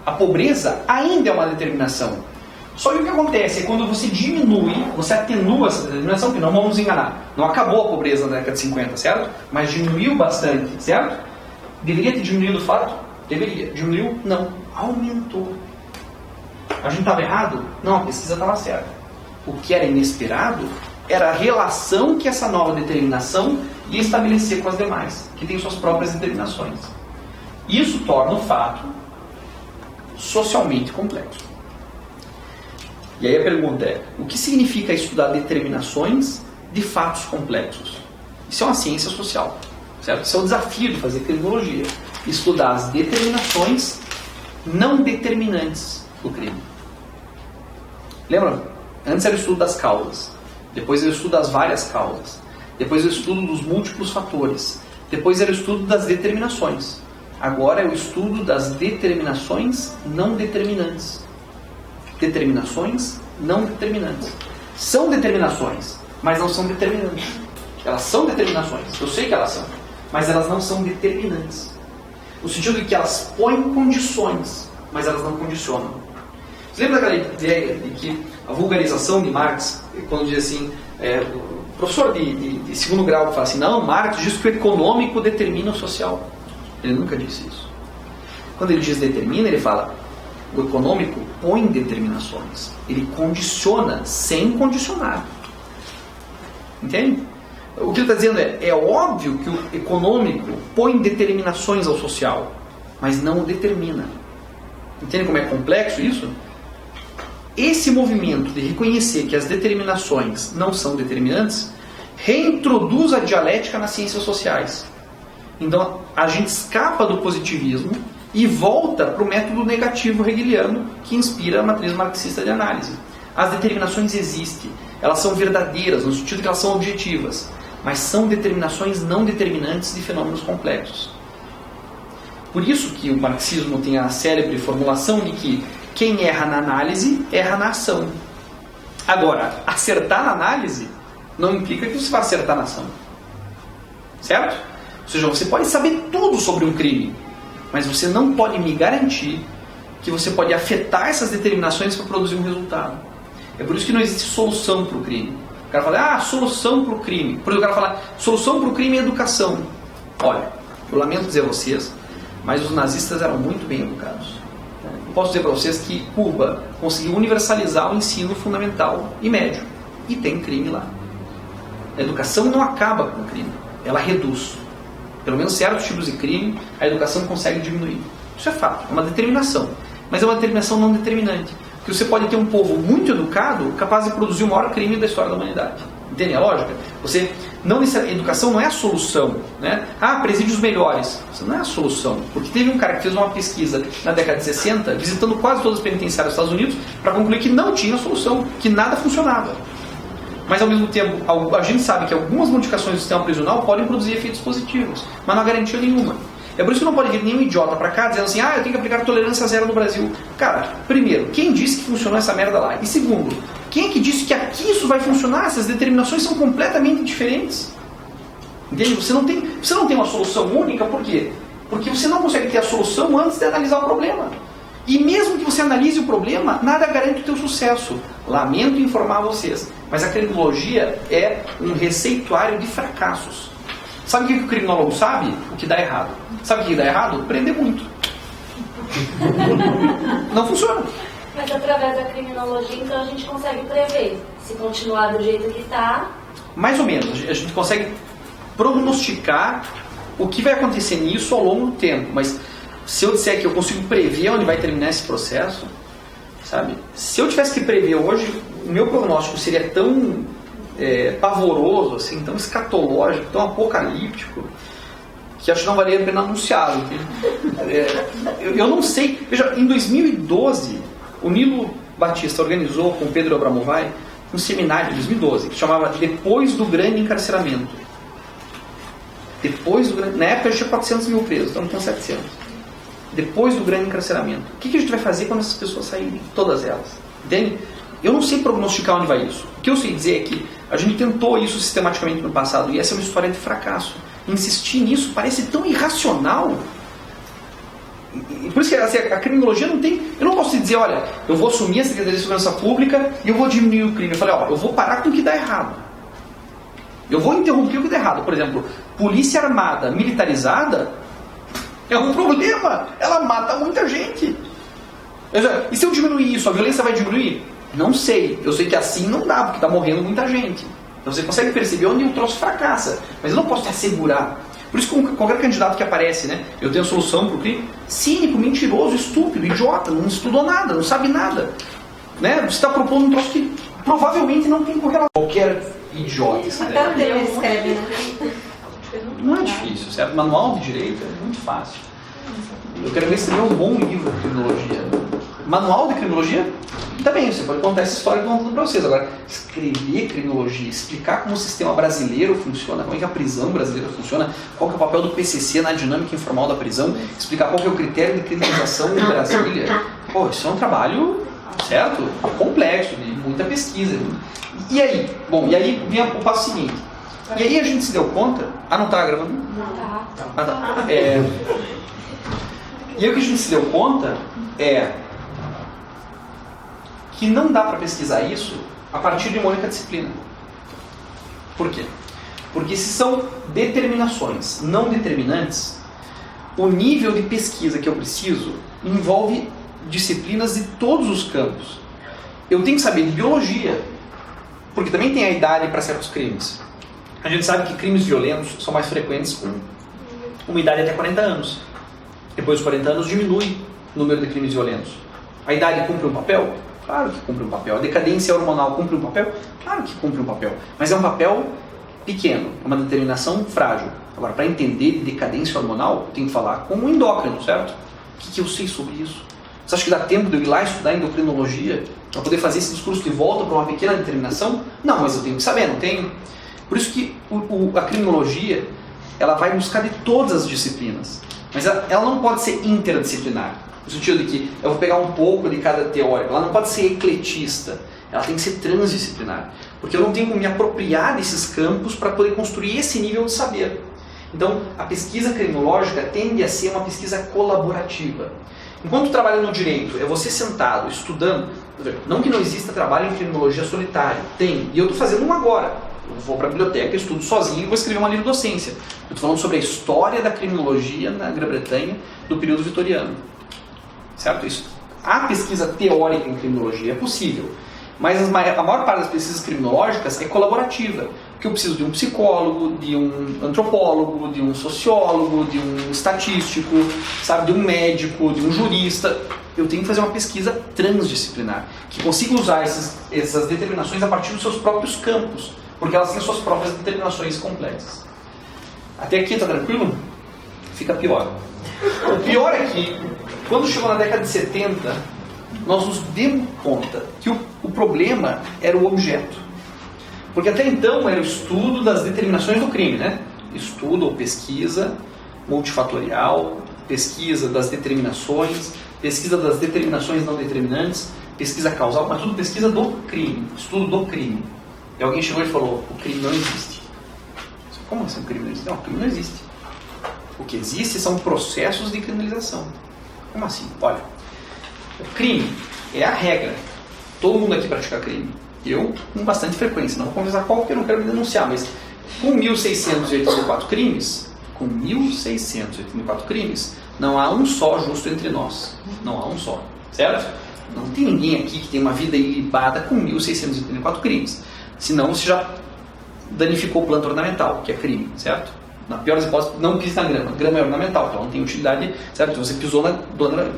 A pobreza ainda é uma determinação. Só que o que acontece é quando você diminui, você atenua essa determinação, que não vamos nos enganar. Não acabou a pobreza na década de 50, certo? Mas diminuiu bastante, certo? Deveria ter diminuído o fato? Deveria. Diminuiu? Não. Aumentou. A gente estava errado? Não, a pesquisa estava certa. O que era inesperado era a relação que essa nova determinação ia estabelecer com as demais, que têm suas próprias determinações. Isso torna o fato socialmente complexo. E aí a pergunta é, o que significa estudar determinações de fatos complexos? Isso é uma ciência social, certo? Isso é o desafio de fazer criminologia. Estudar as determinações não determinantes do crime. Lembra? Antes era o estudo das causas, depois era o estudo das várias causas, depois era o estudo dos múltiplos fatores, depois era o estudo das determinações. Agora é o estudo das determinações não determinantes. Determinações não determinantes. São determinações, mas não são determinantes. Elas são determinações, eu sei que elas são, mas elas não são determinantes. No sentido de que elas põem condições, mas elas não condicionam. Você lembra daquela ideia de que a vulgarização de Marx, quando diz assim, o professor de segundo grau fala assim, não, Marx diz que o econômico determina o social. Ele nunca disse isso. Quando ele diz determina, ele fala, o econômico põe determinações. Ele condiciona sem condicionar. Entende? O que ele está dizendo é óbvio que o econômico põe determinações ao social, mas não o determina. Entende como é complexo isso? Esse movimento de reconhecer que as determinações não são determinantes reintroduz a dialética nas ciências sociais. Então a gente escapa do positivismo e volta para o método negativo hegeliano que inspira a matriz marxista de análise. As determinações existem, elas são verdadeiras no sentido que elas são objetivas, mas são determinações não determinantes de fenômenos complexos. Por isso que o marxismo tem a célebre formulação de que quem erra na análise, erra na ação. Agora, acertar na análise não implica que você vai acertar na ação. Certo? Ou seja, você pode saber tudo sobre um crime, mas você não pode me garantir que você pode afetar essas determinações para produzir um resultado. É por isso que não existe solução para o crime. O cara fala, solução para o crime. Por exemplo, o cara fala, solução para o crime é educação. Olha, eu lamento dizer a vocês, mas os nazistas eram muito bem educados. Eu posso dizer para vocês que Cuba conseguiu universalizar o ensino fundamental e médio. E tem crime lá. A educação não acaba com o crime, ela reduz. Pelo menos certos tipos de crime, a educação consegue diminuir. Isso é fato, é uma determinação. mas é uma determinação não determinante. Porque você pode ter um povo muito educado capaz de produzir o maior crime da história da humanidade. Entende a lógica? Você não educação não é a solução, né? Presídios melhores. Isso não é a solução. Porque teve um cara que fez uma pesquisa na década de 60, visitando quase todas as penitenciárias dos Estados Unidos, para concluir que não tinha solução, que nada funcionava. Mas ao mesmo tempo, a gente sabe que algumas modificações do sistema prisional podem produzir efeitos positivos, mas não há garantia nenhuma. É por isso que não pode vir nenhum idiota pra cá dizendo assim, eu tenho que aplicar tolerância zero no Brasil. Cara, primeiro, quem disse que funcionou essa merda lá? E segundo, quem é que disse que aqui isso vai funcionar? Essas determinações são completamente diferentes. Entende? Você não tem uma solução única, por quê? Porque você não consegue ter a solução antes de analisar o problema. E mesmo que você analise o problema, nada garante o teu sucesso. Lamento informar vocês, mas a criminologia é um receituário de fracassos. Sabe o que o criminólogo sabe? O que dá errado. Sabe o que dá errado? Prender muito. Não funciona. Mas através da criminologia, então, a gente consegue prever. Se continuar do jeito que está... Mais ou menos. A gente consegue prognosticar o que vai acontecer nisso ao longo do tempo. Mas se eu disser que eu consigo prever onde vai terminar esse processo, sabe? Se eu tivesse que prever hoje, o meu prognóstico seria tão pavoroso, assim, tão escatológico, tão apocalíptico, que acho que não valia a pena anunciá-lo. Eu não sei. Veja, em 2012, o Nilo Batista organizou com o Pedro Abramovay um seminário em 2012 que chamava Depois do Grande Encarceramento. Na época tinha 400 mil presos, estamos com 700. Depois do grande encarceramento. O que a gente vai fazer quando essas pessoas saírem? Todas elas. Entende? Eu não sei prognosticar onde vai isso. O que eu sei dizer é que a gente tentou isso sistematicamente no passado e essa é uma história de fracasso. Insistir nisso parece tão irracional. E por isso que assim, a criminologia não tem... Eu não posso dizer, olha, eu vou assumir a Secretaria de Segurança Pública e eu vou diminuir o crime. Eu falei, eu vou parar com o que dá errado. Eu vou interromper o que dá errado. Por exemplo, polícia armada, militarizada, é um problema. Ela mata muita gente. E se eu diminuir isso, a violência vai diminuir? Não sei. Eu sei que assim não dá, porque está morrendo muita gente. Então você consegue perceber onde o troço fracassa. Mas eu não posso te assegurar. Por isso que qualquer candidato que aparece, né? Eu tenho a solução para o crime. Cínico, mentiroso, estúpido, idiota, não estudou nada, não sabe nada. Né? Você está propondo um troço que provavelmente não tem correlação. Qualquer idiota escreve. Não é difícil, certo? Manual de direito é muito fácil. Eu quero ver se escrever um bom livro de criminologia. Manual de criminologia? Também, você pode contar essa história que eu estou contando para vocês. Agora, escrever criminologia, explicar como o sistema brasileiro funciona, como é que a prisão brasileira funciona, qual que é o papel do PCC na dinâmica informal da prisão, explicar qual que é o critério de criminalização em Brasília. Isso é um trabalho, certo? Complexo, de muita pesquisa. E aí? Bom, e aí vem o passo seguinte. E aí a gente se deu conta... não está gravando? Não está. Tá. E aí o que a gente se deu conta é que não dá para pesquisar isso a partir de uma única disciplina. Por quê? Porque se são determinações não determinantes, o nível de pesquisa que eu preciso envolve disciplinas de todos os campos. Eu tenho que saber de biologia, porque também tem a idade para certos crimes. A gente sabe que crimes violentos são mais frequentes com uma idade até 40 anos. Depois dos 40 anos diminui o número de crimes violentos. A idade cumpre um papel? Claro que cumpre um papel. A decadência hormonal cumpre um papel? Claro que cumpre um papel. Mas é um papel pequeno, é uma determinação frágil. Agora, para entender de decadência hormonal, eu tenho que falar com um endócrino, certo? O que eu sei sobre isso? Você acha que dá tempo de eu ir lá estudar endocrinologia para poder fazer esse discurso de volta para uma pequena determinação? Não, mas eu tenho que saber, não tenho? Por isso que a criminologia, ela vai buscar de todas as disciplinas. Mas ela não pode ser interdisciplinar. No sentido de que eu vou pegar um pouco de cada teórico. Ela não pode ser ecletista. Ela tem que ser transdisciplinar. Porque eu não tenho como me apropriar desses campos para poder construir esse nível de saber. Então, a pesquisa criminológica tende a ser uma pesquisa colaborativa. Enquanto trabalha no direito, é você sentado, estudando. Não que não exista trabalho em criminologia solitário. Tem. E eu estou fazendo um agora. Eu vou para a biblioteca, estudo sozinho e vou escrever uma livre-docência. Eu estou falando sobre a história da criminologia na Grã-Bretanha do período vitoriano. Certo? Isso. A pesquisa teórica em criminologia é possível, mas a maior parte das pesquisas criminológicas é colaborativa. Porque eu preciso de um psicólogo, de um antropólogo, de um sociólogo, de um estatístico, sabe, de um médico, de um jurista. eu tenho que fazer uma pesquisa transdisciplinar, que consiga usar essas determinações a partir dos seus próprios campos, porque elas têm suas próprias determinações complexas. Até aqui está tranquilo? Fica pior. O pior é que, quando chegou na década de 70, nós nos demos conta que o problema era o objeto. Porque até então era o estudo das determinações do crime, né? Estudo ou pesquisa multifatorial, pesquisa das determinações não determinantes, pesquisa causal, mas tudo pesquisa do crime, estudo do crime. E alguém chegou e falou, o crime não existe. Como assim o crime não existe? Não, o crime não existe. O que existe são processos de criminalização. Como assim? Olha, o crime é a regra. Todo mundo aqui pratica crime. Eu, com bastante frequência. Não vou conversar qual, porque eu não quero me denunciar, mas com 1.684 crimes, não há um só justo entre nós. Não há um só. Certo? Não tem ninguém aqui que tem uma vida ilibada com 1.684 crimes. Senão você já danificou planta ornamental, que é crime, certo? Na pior das hipóteses, não pisa na grama. Grama é ornamental, então não tem utilidade, certo? Se você pisou na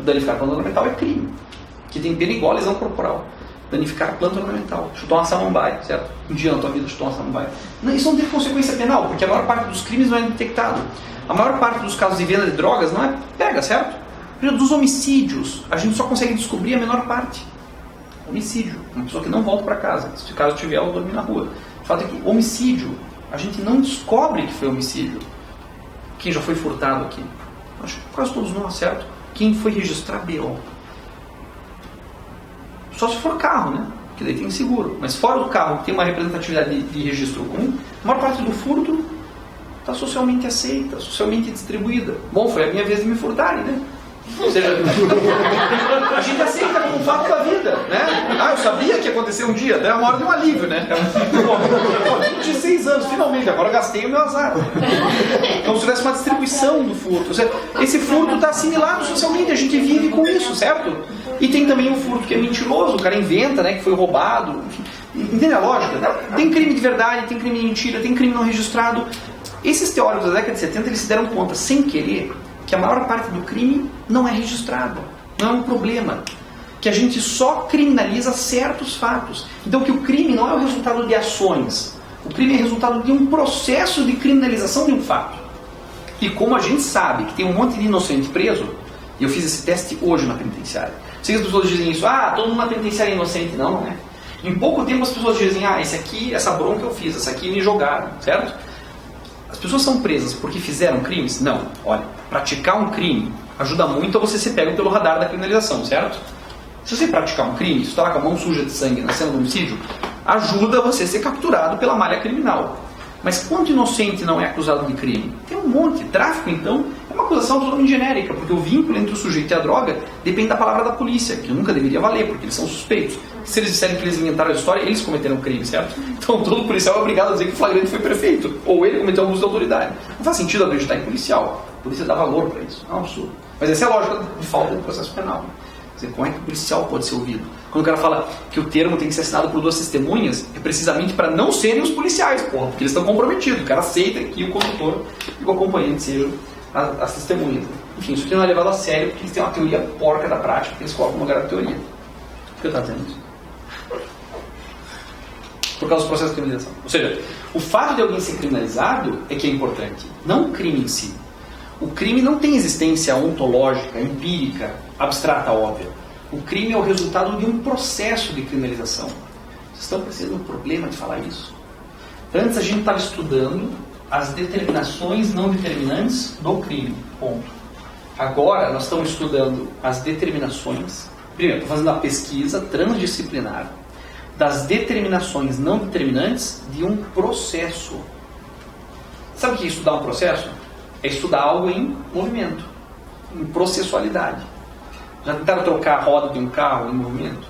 danificar a planta ornamental, é crime. Que tem pena igual a lesão corporal. Danificar a planta ornamental. Chutou uma samambaia, certo? Um dia na tua vida chutou uma samambaia. Não, isso não tem consequência penal, porque a maior parte dos crimes não é detectado. A maior parte dos casos de venda de drogas não é pega, certo? Dos homicídios, a gente só consegue descobrir a menor parte. Homicídio. Uma pessoa que não volta para casa. Se caso tiver, ela dormir na rua. O fato é que homicídio, a gente não descobre que foi homicídio. Quem já foi furtado aqui? Acho que quase todos nós, certo? Quem foi registrar BO? Só se for carro, né? Porque daí tem seguro. Mas fora do carro, que tem uma representatividade de registro comum, a maior parte do furto está socialmente aceita, socialmente distribuída. Bom, foi a minha vez de me furtarem, né? Ou seja, a gente aceita como um fato da vida, né? Ah, eu sabia que ia acontecer um dia, daí é uma hora de um alívio, né? Pô, 26 anos, finalmente, agora eu gastei o meu azar. Como se tivesse uma distribuição do furto. Ou seja, esse furto está assimilado socialmente, a gente vive com isso, certo? E tem também o furto que é mentiroso, o cara inventa, né, que foi roubado. Enfim, entende a lógica? Né? Tem crime de verdade, tem crime de mentira, tem crime não registrado. Esses teóricos da década de 70, eles se deram conta, sem querer, que a maior parte do crime não é registrado, não é um problema, que a gente só criminaliza certos fatos. Então que o crime não é o resultado de ações, o crime é resultado de um processo de criminalização de um fato. E como a gente sabe que tem um monte de inocente preso, e eu fiz esse teste hoje na penitenciária, sei que as pessoas dizem isso, todo mundo na penitenciária é inocente. Não, não é. Em pouco tempo as pessoas dizem, essa bronca eu fiz, essa aqui me jogaram, certo? As pessoas são presas porque fizeram crimes? Não. Olha, praticar um crime ajuda muito a você ser pego pelo radar da criminalização, certo? Se você praticar um crime, se você está lá com a mão suja de sangue na cena do homicídio, ajuda você a ser capturado pela malha criminal. Mas quanto inocente não é acusado de crime? Tem um monte. Tráfico, então, é uma acusação totalmente genérica, porque o vínculo entre o sujeito e a droga depende da palavra da polícia, que nunca deveria valer, porque eles são suspeitos. Se eles disserem que eles inventaram a história, eles cometeram o crime, certo? Então todo policial é obrigado a dizer que o flagrante foi prefeito, ou ele cometeu abuso de autoridade. Não faz sentido acreditar em policial. A polícia dá valor para isso. É um absurdo. Mas essa é a lógica de falta de processo penal. Quer dizer, como é que o policial pode ser ouvido? Quando o cara fala que o termo tem que ser assinado por duas testemunhas, é precisamente para não serem os policiais, porra, porque eles estão comprometidos. O cara aceita que o condutor e o acompanhante sejam as testemunhas. Enfim, isso aqui não é levado a sério, porque eles têm uma teoria porca da prática, que eles colocam no lugar da teoria. Por que eu estou dizendo isso? Por causa do processo de criminalização. Ou seja, o fato de alguém ser criminalizado é que é importante, não o crime em si. O crime não tem existência ontológica, empírica, abstrata, óbvia. O crime é o resultado de um processo de criminalização. Vocês estão percebendo um problema de falar isso? Antes a gente estava estudando as determinações não determinantes do crime. Ponto. Agora nós estamos estudando as determinações. Primeiro, estou fazendo a pesquisa transdisciplinar das determinações não determinantes de um processo. Sabe o que é estudar um processo? É estudar algo em movimento, em processualidade. Já tentaram trocar a roda de um carro em movimento?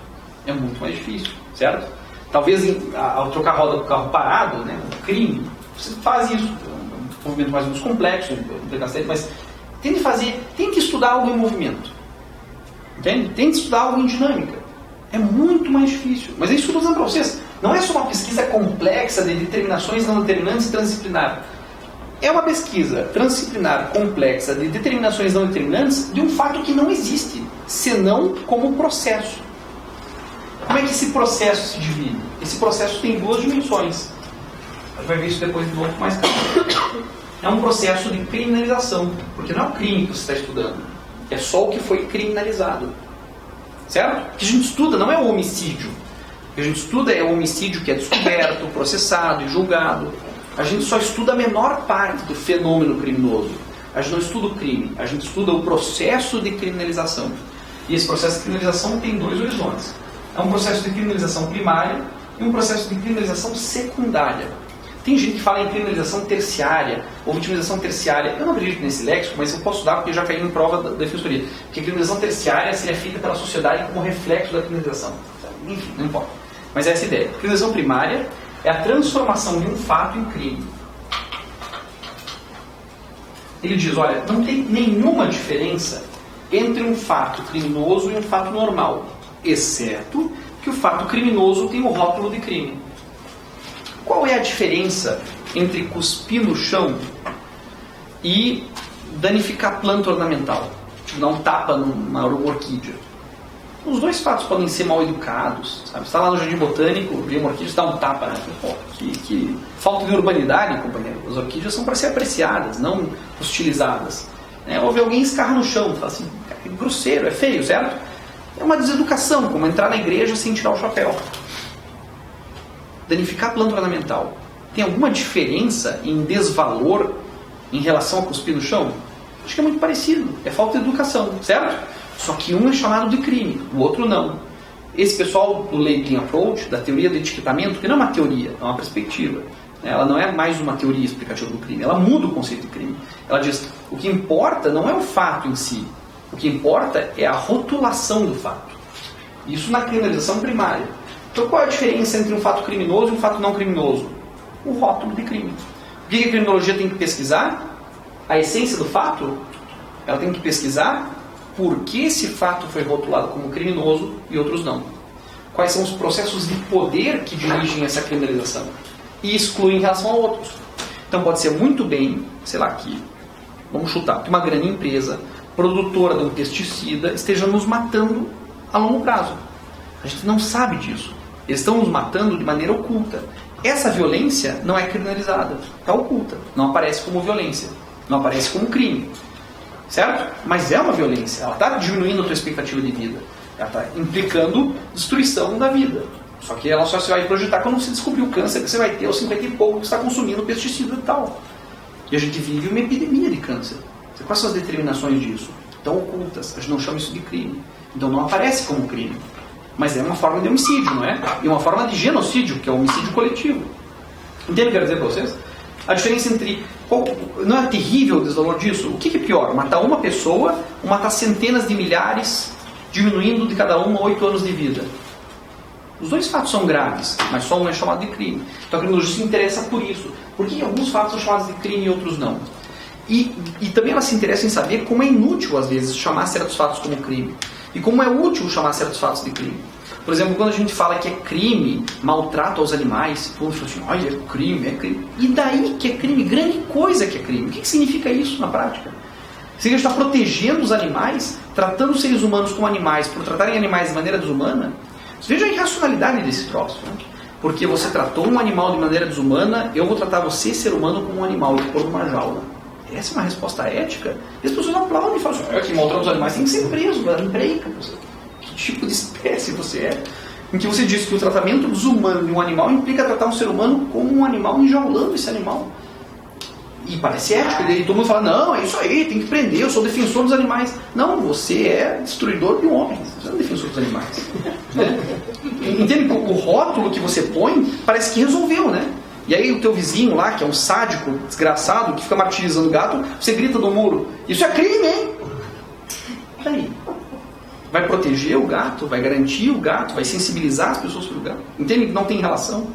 É muito mais difícil, certo? Talvez ao trocar a roda do carro parado, né, um crime, você faz isso. É um movimento mais ou menos complexo, mas tente estudar algo em movimento. Entende? Tente estudar algo em dinâmica. É muito mais difícil. Mas é isso que eu estou dizendo para vocês. Não é só uma pesquisa complexa de determinações não determinantes e transdisciplinar. é uma pesquisa transdisciplinar complexa de determinações não determinantes de um fato que não existe, senão como processo. Como é que esse processo se divide? Esse processo tem duas dimensões. A gente vai ver isso depois de novo mais calma. É um processo de criminalização, porque não é o crime que você está estudando, é só o que foi criminalizado. Certo? O que a gente estuda não é o homicídio. O que a gente estuda é o homicídio que é descoberto, processado e julgado. A gente só estuda a menor parte do fenômeno criminoso. A gente não estuda o crime, a gente estuda o processo de criminalização. E esse processo de criminalização tem dois horizontes. É um processo de criminalização primária e um processo de criminalização secundária. Tem gente que fala em criminalização terciária ou vitimização terciária. Eu não acredito nesse léxico, mas eu posso dar porque eu já caí em prova da defensoria. Porque a criminalização terciária seria feita pela sociedade como reflexo da criminalização. Enfim, não importa. Mas essa é a ideia. A criminalização primária é a transformação de um fato em crime. Ele diz, olha, não tem nenhuma diferença entre um fato criminoso e um fato normal, exceto que o fato criminoso tem o rótulo de crime. Qual é a diferença entre cuspir no chão e danificar planta ornamental? Tipo, dar um tapa numa orquídea. Os dois fatos podem ser mal educados. Sabe? Você está lá no jardim botânico, vê uma orquídea, você dá um tapa. Né? Pô, que falta de urbanidade, companheiro. As orquídeas são para ser apreciadas, não hostilizadas. Ou ver alguém escarra no chão, fala assim, é grosseiro, é feio, certo? É uma deseducação, como entrar na igreja sem tirar o chapéu. Danificar a planta ornamental. Tem alguma diferença em desvalor em relação a cuspir no chão? Acho que é muito parecido. É falta de educação, certo? Só que um é chamado de crime, o outro não. Esse pessoal do labeling approach, da teoria do etiquetamento, que não é uma teoria, é uma perspectiva. Ela não é mais uma teoria explicativa do crime, ela muda o conceito de crime. Ela diz, o que importa não é o fato em si, o que importa é a rotulação do fato. Isso na criminalização primária. Então qual é a diferença entre um fato criminoso e um fato não criminoso? O rótulo de crime. O que a criminologia tem que pesquisar? A essência do fato? Ela tem que pesquisar por que esse fato foi rotulado como criminoso e outros não. Quais são os processos de poder que dirigem essa criminalização e excluem em relação a outros. Então pode ser muito bem, sei lá, que, vamos chutar, que uma grande empresa produtora de um pesticida esteja nos matando a longo prazo. A gente não sabe disso. Eles estão nos matando de maneira oculta. Essa violência não é criminalizada, está oculta, não aparece como violência, não aparece como crime. Certo? Mas é uma violência. Ela está diminuindo a tua expectativa de vida. Ela está implicando destruição da vida. Só que ela só se vai projetar quando você descobrir o câncer que você vai ter aos 50 e pouco que você está consumindo pesticida e tal. E a gente vive uma epidemia de câncer. Quais são as determinações disso? Estão ocultas. A gente não chama isso de crime. Então não aparece como crime. Mas é uma forma de homicídio, não é? E uma forma de genocídio, que é o homicídio coletivo. Entende o que eu quero dizer para vocês? A diferença entre... Não é terrível o desvalor disso? O que é pior? Matar uma pessoa ou matar centenas de milhares, diminuindo de cada uma 8 anos de vida? Os dois fatos são graves, mas só um é chamado de crime. Então a criminologia se interessa por isso. Por que alguns fatos são chamados de crime e outros não? E também ela se interessa em saber como é inútil, às vezes, chamar certos fatos como crime. E como é útil chamar certos fatos de crime. Por exemplo, quando a gente fala que é crime, maltrato aos animais, todo mundo fala assim, olha, é crime, é crime. E daí que é crime? Grande coisa que é crime. O que significa isso na prática? Significa que a gente está protegendo os animais, tratando os seres humanos como animais, por tratarem animais de maneira desumana. Você veja a irracionalidade desse troço. Né? Porque você tratou um animal de maneira desumana, eu vou tratar você, ser humano, como um animal e pôr numa jaula. Essa é uma resposta ética. E as pessoas aplaudem e falam assim, quem maltrata os animais tem que ser preso, embreca você. Que tipo de espécie você é? Em que você diz que o tratamento desumano de um animal implica tratar um ser humano como um animal, enjaulando esse animal. E parece ético, e todo mundo fala, não, é isso aí, tem que prender, eu sou defensor dos animais. Não, você é destruidor de homens, você não é defensor dos animais. Né? Entende que o rótulo que você põe parece que resolveu, né? E aí o teu vizinho lá, que é um sádico, desgraçado, que fica martirizando o gato, você grita do muro, isso é crime, hein? E daí? Vai proteger o gato, vai garantir o gato, vai sensibilizar as pessoas para o gato. Entende que não tem relação?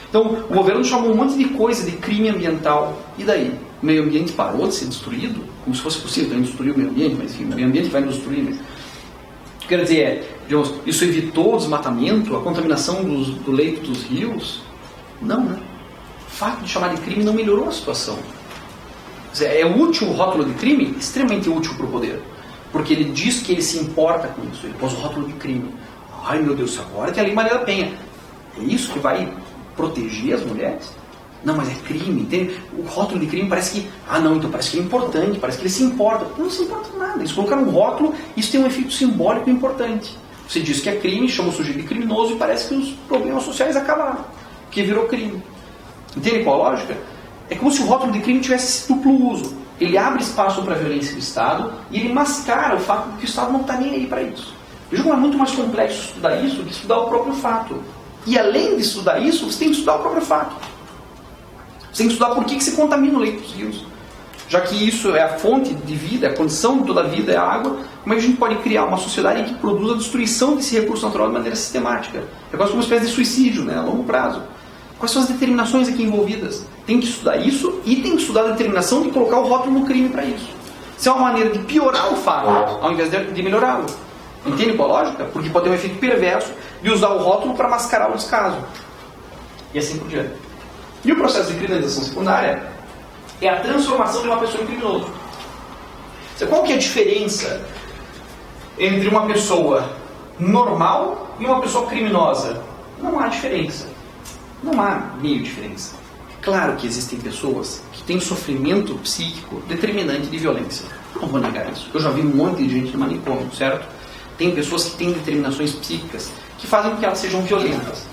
Então, o governo chamou um monte de coisa de crime ambiental. E daí? O meio ambiente parou de ser destruído? Como se fosse possível também destruir o meio ambiente, mas enfim, o meio ambiente vai nos destruir. Mas... O que quer dizer é, isso evitou o desmatamento, a contaminação do leito dos rios? Não, né? O fato de chamar de crime não melhorou a situação. É útil o rótulo de crime? Extremamente útil para o poder. Porque ele diz que ele se importa com isso. Ele pôs o rótulo de crime. Ai meu Deus, agora tem a Lei Maria da Penha. É isso que vai proteger as mulheres? Não, mas é crime, entende? O rótulo de crime parece que... Ah não, então parece que é importante, parece que ele se importa. Não se importa nada. Eles colocaram um rótulo, isso tem um efeito simbólico importante. Você diz que é crime, chama o sujeito de criminoso e parece que os problemas sociais acabaram. Porque virou crime. Entende qual a lógica? É como se o rótulo de crime tivesse esse duplo uso. Ele abre espaço para a violência do Estado e ele mascara o fato de que o Estado não está nem aí para isso. Eu julgo que é muito mais complexo estudar isso do que estudar o próprio fato. E além de estudar isso, você tem que estudar o próprio fato. Você tem que estudar por que se contamina o leito dos rios. Já que isso é a fonte de vida, a condição de toda a vida é a água, como é que a gente pode criar uma sociedade que produza a destruição desse recurso natural de maneira sistemática? É quase como uma espécie de suicídio, né, a longo prazo. Quais são as determinações aqui envolvidas? Tem que estudar isso e tem que estudar a determinação de colocar o rótulo no crime para isso. Isso é uma maneira de piorar o fato, ao invés de melhorá-lo. Entende qual a lógica? Porque pode ter um efeito perverso de usar o rótulo para mascarar o descaso. E assim por diante. E o processo de criminalização secundária é a transformação de uma pessoa em criminoso. Qual que é a diferença entre uma pessoa normal e uma pessoa criminosa? Não há diferença. Não há meio diferença. Claro que existem pessoas que têm sofrimento psíquico determinante de violência. Não vou negar isso. Eu já vi um monte de gente no manicômio, certo? Tem pessoas que têm determinações psíquicas que fazem com que elas sejam violentas.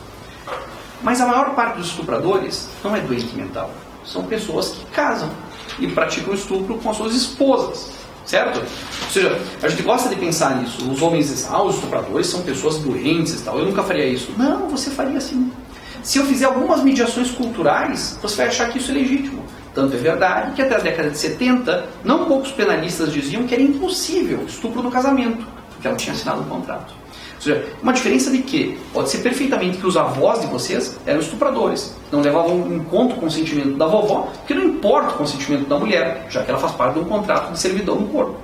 Mas a maior parte dos estupradores não é doente mental. São pessoas que casam e praticam estupro com as suas esposas. Certo? Ou seja, a gente gosta de pensar nisso. Os homens dizem, os estupradores são pessoas doentes e tal. Eu nunca faria isso. Não, você faria sim. Se eu fizer algumas mediações culturais, você vai achar que isso é legítimo. Tanto é verdade que até a década de 70, não poucos penalistas diziam que era impossível estupro no casamento, porque ela tinha assinado um contrato. Ou seja, uma diferença de que pode ser perfeitamente que os avós de vocês eram estupradores, não levavam em conta o consentimento da vovó, porque não importa o consentimento da mulher, já que ela faz parte de um contrato de servidão no corpo.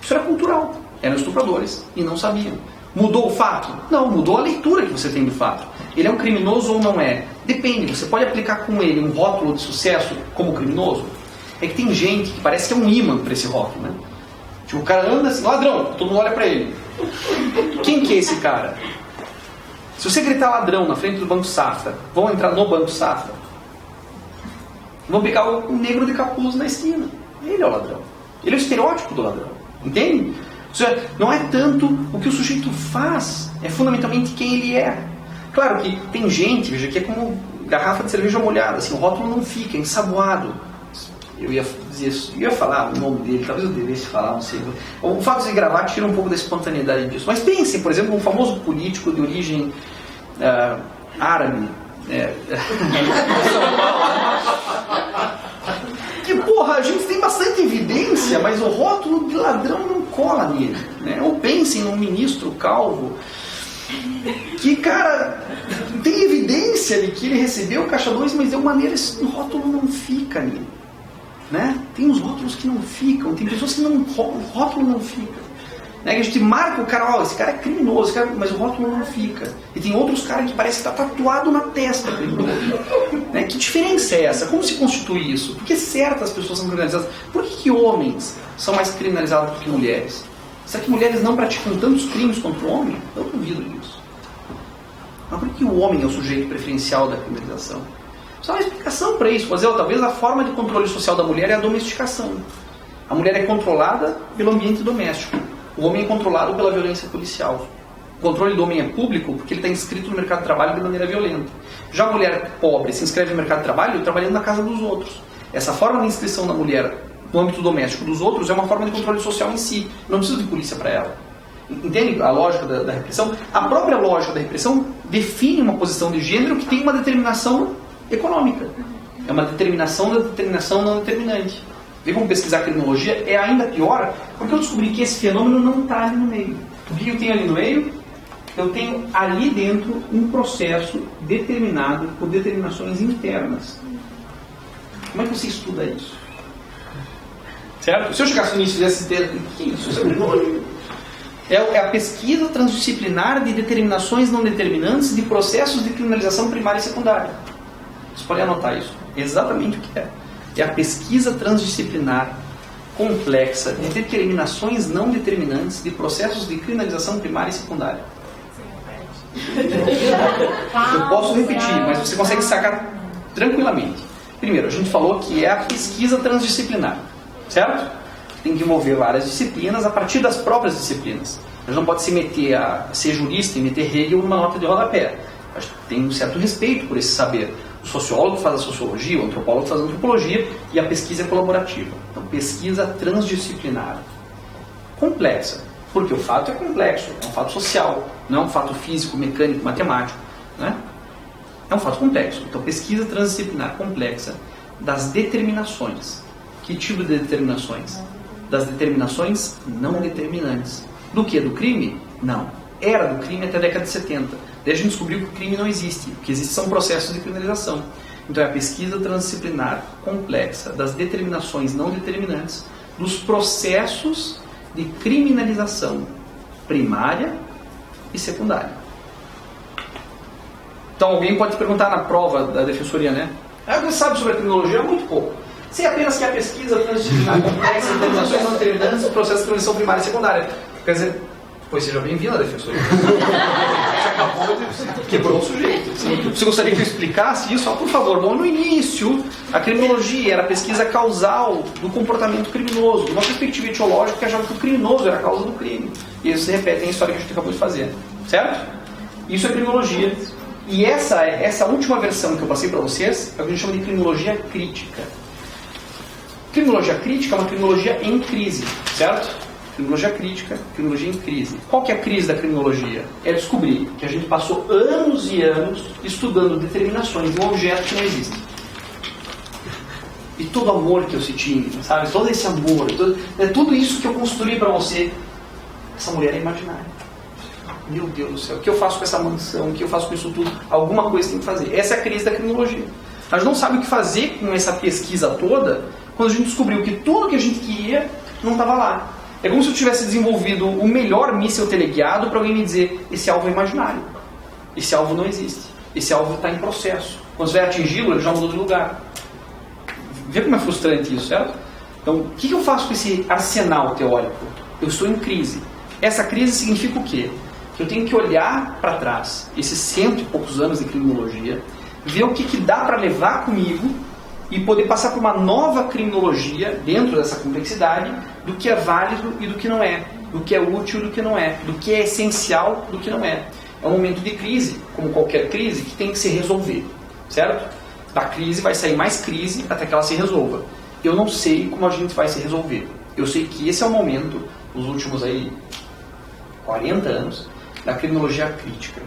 Isso era cultural, eram estupradores e não sabiam. Mudou o fato? Não, mudou a leitura que você tem do fato. Ele é um criminoso ou não é? Depende, você pode aplicar com ele um rótulo de sucesso como criminoso? É que tem gente que parece que é um imã para esse rótulo, né? Tipo, o cara anda assim, ladrão, todo mundo olha para ele. Quem que é esse cara? Se você gritar ladrão na frente do Banco Safra, vão entrar no Banco Safra, vão pegar o negro de capuz na esquina. Ele é o ladrão. Ele é o estereótipo do ladrão. Entende? Ou seja, não é tanto o que o sujeito faz, é fundamentalmente quem ele é. Claro que tem gente, veja, que é como garrafa de cerveja molhada, assim, o rótulo não fica, é ensaboado. Eu ia dizer isso, eu ia falar o nome dele, talvez eu devesse falar, não sei. O fato de gravar tira um pouco da espontaneidade disso. Mas pensem, por exemplo, um famoso político de origem árabe. Que, porra, a gente tem bastante evidência, mas o rótulo de ladrão não cola nele. Né? Ou pensem num ministro calvo, que, cara, tem evidência de que ele recebeu caixa 2, mas de uma maneira esse rótulo não fica nele. Né? Tem uns rótulos que não ficam, tem pessoas que não, o rótulo não fica. Né? Que a gente marca o cara, esse cara é criminoso, esse cara, mas o rótulo não fica. E tem outros caras que parece que está tatuado na testa criminoso. Né? Que diferença é essa? Como se constitui isso? Por que certas pessoas são criminalizadas? Por que homens são mais criminalizados do que mulheres? Será que mulheres não praticam tantos crimes contra o homem? Eu duvido disso. Mas por que o homem é o sujeito preferencial da criminalização? Só uma explicação para isso. Talvez a forma de controle social da mulher é a domesticação. A mulher é controlada pelo ambiente doméstico. O homem é controlado pela violência policial. O controle do homem é público porque ele está inscrito no mercado de trabalho de maneira violenta. Já a mulher pobre se inscreve no mercado de trabalho trabalhando na casa dos outros. Essa forma de inscrição da mulher no âmbito doméstico dos outros é uma forma de controle social em si. Não precisa de polícia para ela. Entende a lógica da repressão? A própria lógica da repressão define uma posição de gênero que tem uma determinação econômica. É uma determinação da determinação não determinante. Vê como pesquisar criminologia é ainda pior, porque eu descobri que esse fenômeno não está ali no meio. O que eu tenho ali no meio? Eu tenho ali dentro um processo determinado por determinações internas. Como é que você estuda isso? Certo? Se eu chegasse no início e fizesse ter, o que é isso? Isso é criminologia. É a pesquisa transdisciplinar de determinações não determinantes de processos de criminalização primária e secundária. Você pode anotar isso. É exatamente o que é. é a pesquisa transdisciplinar complexa de determinações não determinantes de processos de criminalização primária e secundária. Eu posso repetir, mas você consegue sacar tranquilamente. Primeiro, a gente falou que é a pesquisa transdisciplinar, certo? Tem que envolver várias disciplinas a partir das próprias disciplinas. A gente não pode se meter a ser jurista e meter Hegel numa nota de rodapé. A gente tem um certo respeito por esse saber. O sociólogo faz a sociologia, o antropólogo faz a antropologia e a pesquisa é colaborativa. Então, pesquisa transdisciplinar. Complexa. Porque o fato é complexo, é um fato social, não é um fato físico, mecânico, matemático. Né? É um fato complexo. Então, pesquisa transdisciplinar complexa das determinações. Que tipo de determinações? Das determinações não determinantes. Do que? Do crime? Não. Era do crime até a década de 70. Daí a gente descobriu que o crime não existe. O que existe são processos de criminalização. Então é a pesquisa transdisciplinar complexa das determinações não determinantes dos processos de criminalização primária e secundária. Então alguém pode perguntar na prova da defensoria, né? Você sabe sobre a criminologia? Muito pouco. Sei apenas que a pesquisa transdisciplinar complexa das determinações não determinantes dos processos de criminalização primária e secundária. Quer dizer, pois seja bem-vindo à defensoria. Você acabou de quebrou o sujeito. Você gostaria que eu explicasse isso? Por favor. Bom, no início, a criminologia era a pesquisa causal do comportamento criminoso, de uma perspectiva etiológica que achava que o criminoso era a causa do crime. E isso se repete em história que a gente acabou de fazer. Certo? Isso é criminologia. E essa última versão que eu passei para vocês é o que a gente chama de criminologia crítica. Criminologia crítica é uma criminologia em crise. Certo? Criminologia crítica, criminologia em crise. Qual que é a crise da criminologia? É descobrir que a gente passou anos e anos estudando determinações de um objeto que não existe. E todo amor que eu senti, sabe? Todo esse amor, tudo isso que eu construí para você, essa mulher é imaginária. Meu Deus do céu, o que eu faço com essa mansão? O que eu faço com isso tudo? Alguma coisa tem que fazer. Essa é a crise da criminologia. A gente não sabe o que fazer com essa pesquisa toda quando a gente descobriu que tudo que a gente queria não estava lá. É como se eu tivesse desenvolvido o melhor míssil teleguiado para alguém me dizer: esse alvo é imaginário, esse alvo não existe, esse alvo está em processo. Quando você vai atingi-lo, ele já mudou de lugar. Vê como é frustrante isso, certo? Então, o que eu faço com esse arsenal teórico? Eu estou em crise. Essa crise significa o quê? Que eu tenho que olhar para trás, esses 100 e poucos anos de criminologia, ver o que dá para levar comigo e poder passar por uma nova criminologia dentro dessa complexidade do que é válido e do que não é, do que é útil e do que não é, do que é essencial e do que não é. É um momento de crise, como qualquer crise, que tem que se resolver, certo? Da crise vai sair mais crise até que ela se resolva. Eu não sei como a gente vai se resolver. Eu sei que esse é o momento, nos últimos 40 anos, da criminologia crítica.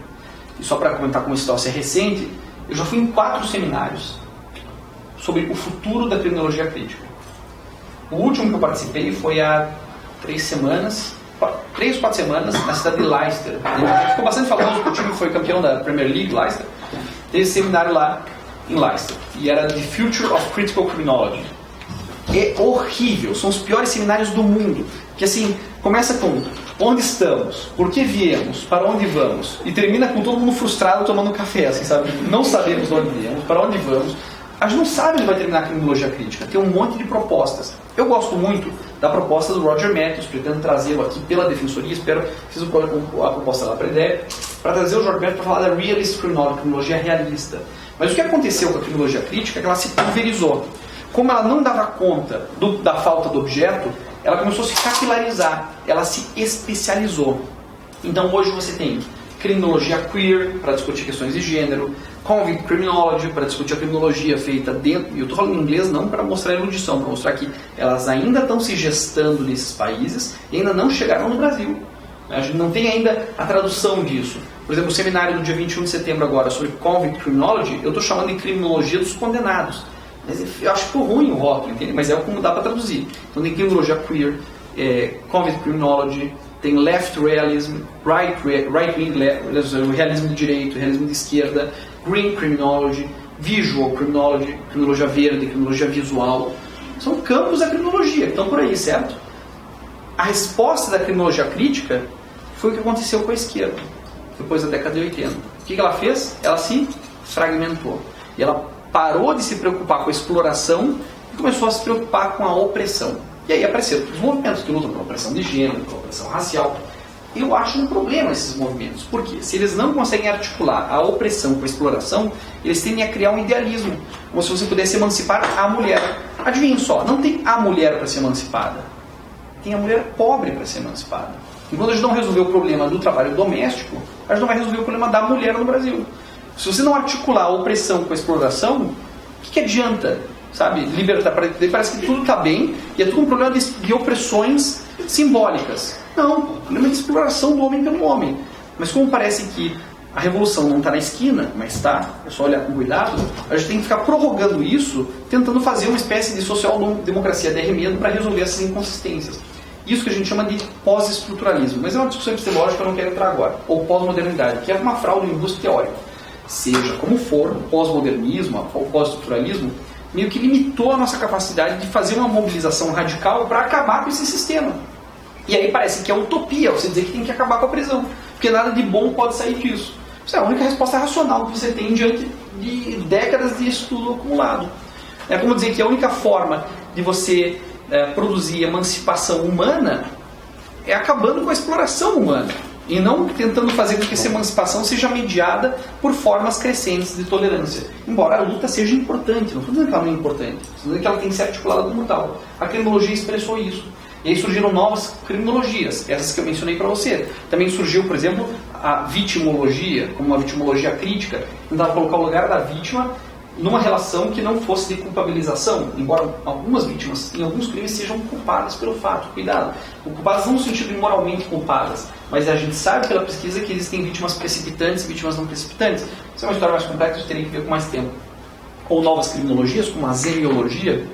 E só para comentar como esse troço é recente, eu já fui em 4 seminários sobre o futuro da criminologia crítica. O último que eu participei foi há 3 ou 4 semanas, na cidade de Leicester. Ficou bastante famoso porque o time foi campeão da Premier League, Leicester. Teve esse seminário lá em Leicester. E era The Future of Critical Criminology. É horrível, são os piores seminários do mundo. Que assim, começa com: onde estamos? Por que viemos? Para onde vamos? E termina com todo mundo frustrado tomando café, assim, sabe? Não sabemos de onde viemos, para onde vamos. A gente não sabe onde vai terminar a criminologia crítica. Tem um monte de propostas. Eu gosto muito da proposta do Roger Matthews, pretendo trazê-lo aqui pela defensoria, fiz a proposta lá para a ideia, para trazer o Roger Matthews para falar da realist criminology, criminologia realista. Mas o que aconteceu com a criminologia crítica é que ela se pulverizou. Como ela não dava conta da falta do objeto, ela começou a se capilarizar, ela se especializou. Então hoje você tem criminologia queer, para discutir questões de gênero, convict criminology, para discutir a criminologia feita dentro, e eu estou falando em inglês não para mostrar a erudição, para mostrar que elas ainda estão se gestando nesses países e ainda não chegaram no Brasil. A gente não tem ainda a tradução disso. Por exemplo, o seminário do dia 21 de setembro agora sobre convict criminology, eu estou chamando de criminologia dos condenados. Mas eu acho que ficou ruim o rótulo, entende? Mas é como dá para traduzir. Então tem criminologia queer, convict criminology, tem left realism, right-wing realismo de direito, realismo de esquerda, green criminology, visual criminology, criminologia verde, criminologia visual. São campos da criminologia que estão por aí, certo? A resposta da criminologia crítica foi o que aconteceu com a esquerda, depois da década de 80. O que ela fez? Ela se fragmentou. E ela parou de se preocupar com a exploração e começou a se preocupar com a opressão. E aí apareceram os movimentos que lutam pela opressão de gênero, pela opressão racial. Eu acho um problema esses movimentos. Por quê? Se eles não conseguem articular a opressão com a exploração, eles tendem a criar um idealismo, como se você pudesse emancipar a mulher. Adivinhem só, não tem a mulher para ser emancipada. Tem a mulher pobre para ser emancipada. Enquanto a gente não resolver o problema do trabalho doméstico, a gente não vai resolver o problema da mulher no Brasil. Se você não articular a opressão com a exploração, o que adianta? Sabe? Libertar, parece que tudo está bem e é tudo um problema de opressões simbólicas. Não, o problema é de exploração do homem pelo homem. Mas como parece que a revolução não está na esquina, mas está, é só olhar com cuidado, a gente tem que ficar prorrogando isso, tentando fazer uma espécie de social-democracia de arremedo para resolver essas inconsistências. Isso que a gente chama de pós-estruturalismo. Mas é uma discussão epistemológica que eu não quero entrar agora. Ou pós-modernidade, que é uma fraude em busto teórico. Seja como for, o pós-modernismo, o pós-estruturalismo, meio que limitou a nossa capacidade de fazer uma mobilização radical para acabar com esse sistema. E aí parece que é utopia você dizer que tem que acabar com a prisão, porque nada de bom pode sair disso. Isso é a única resposta racional que você tem diante de décadas de estudo acumulado. É como dizer que a única forma de você produzir emancipação humana é acabando com a exploração humana e não tentando fazer com que essa emancipação seja mediada por formas crescentes de tolerância. Embora a luta seja importante, não estou dizendo que ela não é importante, estou dizendo que ela tem que ser articulada como tal. A criminologia expressou isso. E aí surgiram novas criminologias, essas que eu mencionei para você. Também surgiu, por exemplo, a vitimologia, como uma vitimologia crítica, tentava colocar o lugar da vítima numa relação que não fosse de culpabilização, embora algumas vítimas, em alguns crimes, sejam culpadas pelo fato. Cuidado, culpadas não no sentido de moralmente culpadas, mas a gente sabe pela pesquisa que existem vítimas precipitantes e vítimas não precipitantes. Isso é uma história mais complexa, eu teria que ver com mais tempo. Ou novas criminologias, como a semiologia,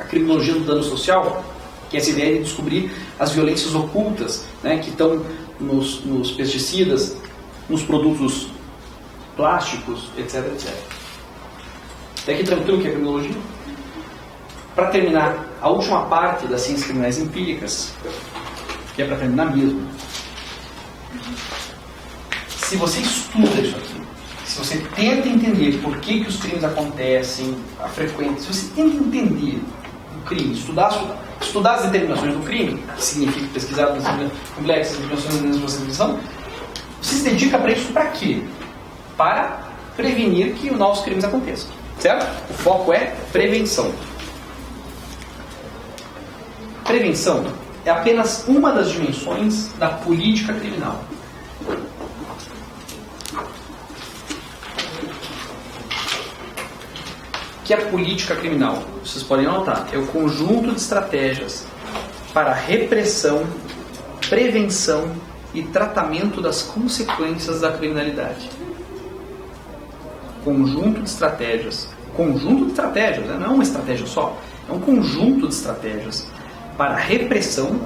a criminologia do dano social, que é essa ideia de descobrir as violências ocultas, né, que estão nos pesticidas, nos produtos plásticos, etc, etc. Até aqui tranquilo que é a criminologia? Para terminar, a última parte das ciências criminais empíricas, que é para terminar mesmo. Se você estuda isso aqui, se você tenta entender por que os crimes acontecem, a frequência, se você tenta entender o crime, estudar as determinações do crime, que significa pesquisar as complexas determinações da legislação, você se dedica para isso para quê? Para prevenir que novos crimes aconteçam. Certo? O foco é prevenção. Prevenção é apenas uma das dimensões da política criminal. O que é a política criminal? Vocês podem anotar. É o conjunto de estratégias para repressão, prevenção e tratamento das consequências da criminalidade. Conjunto de estratégias, né? Não é uma estratégia só, é um conjunto de estratégias para repressão,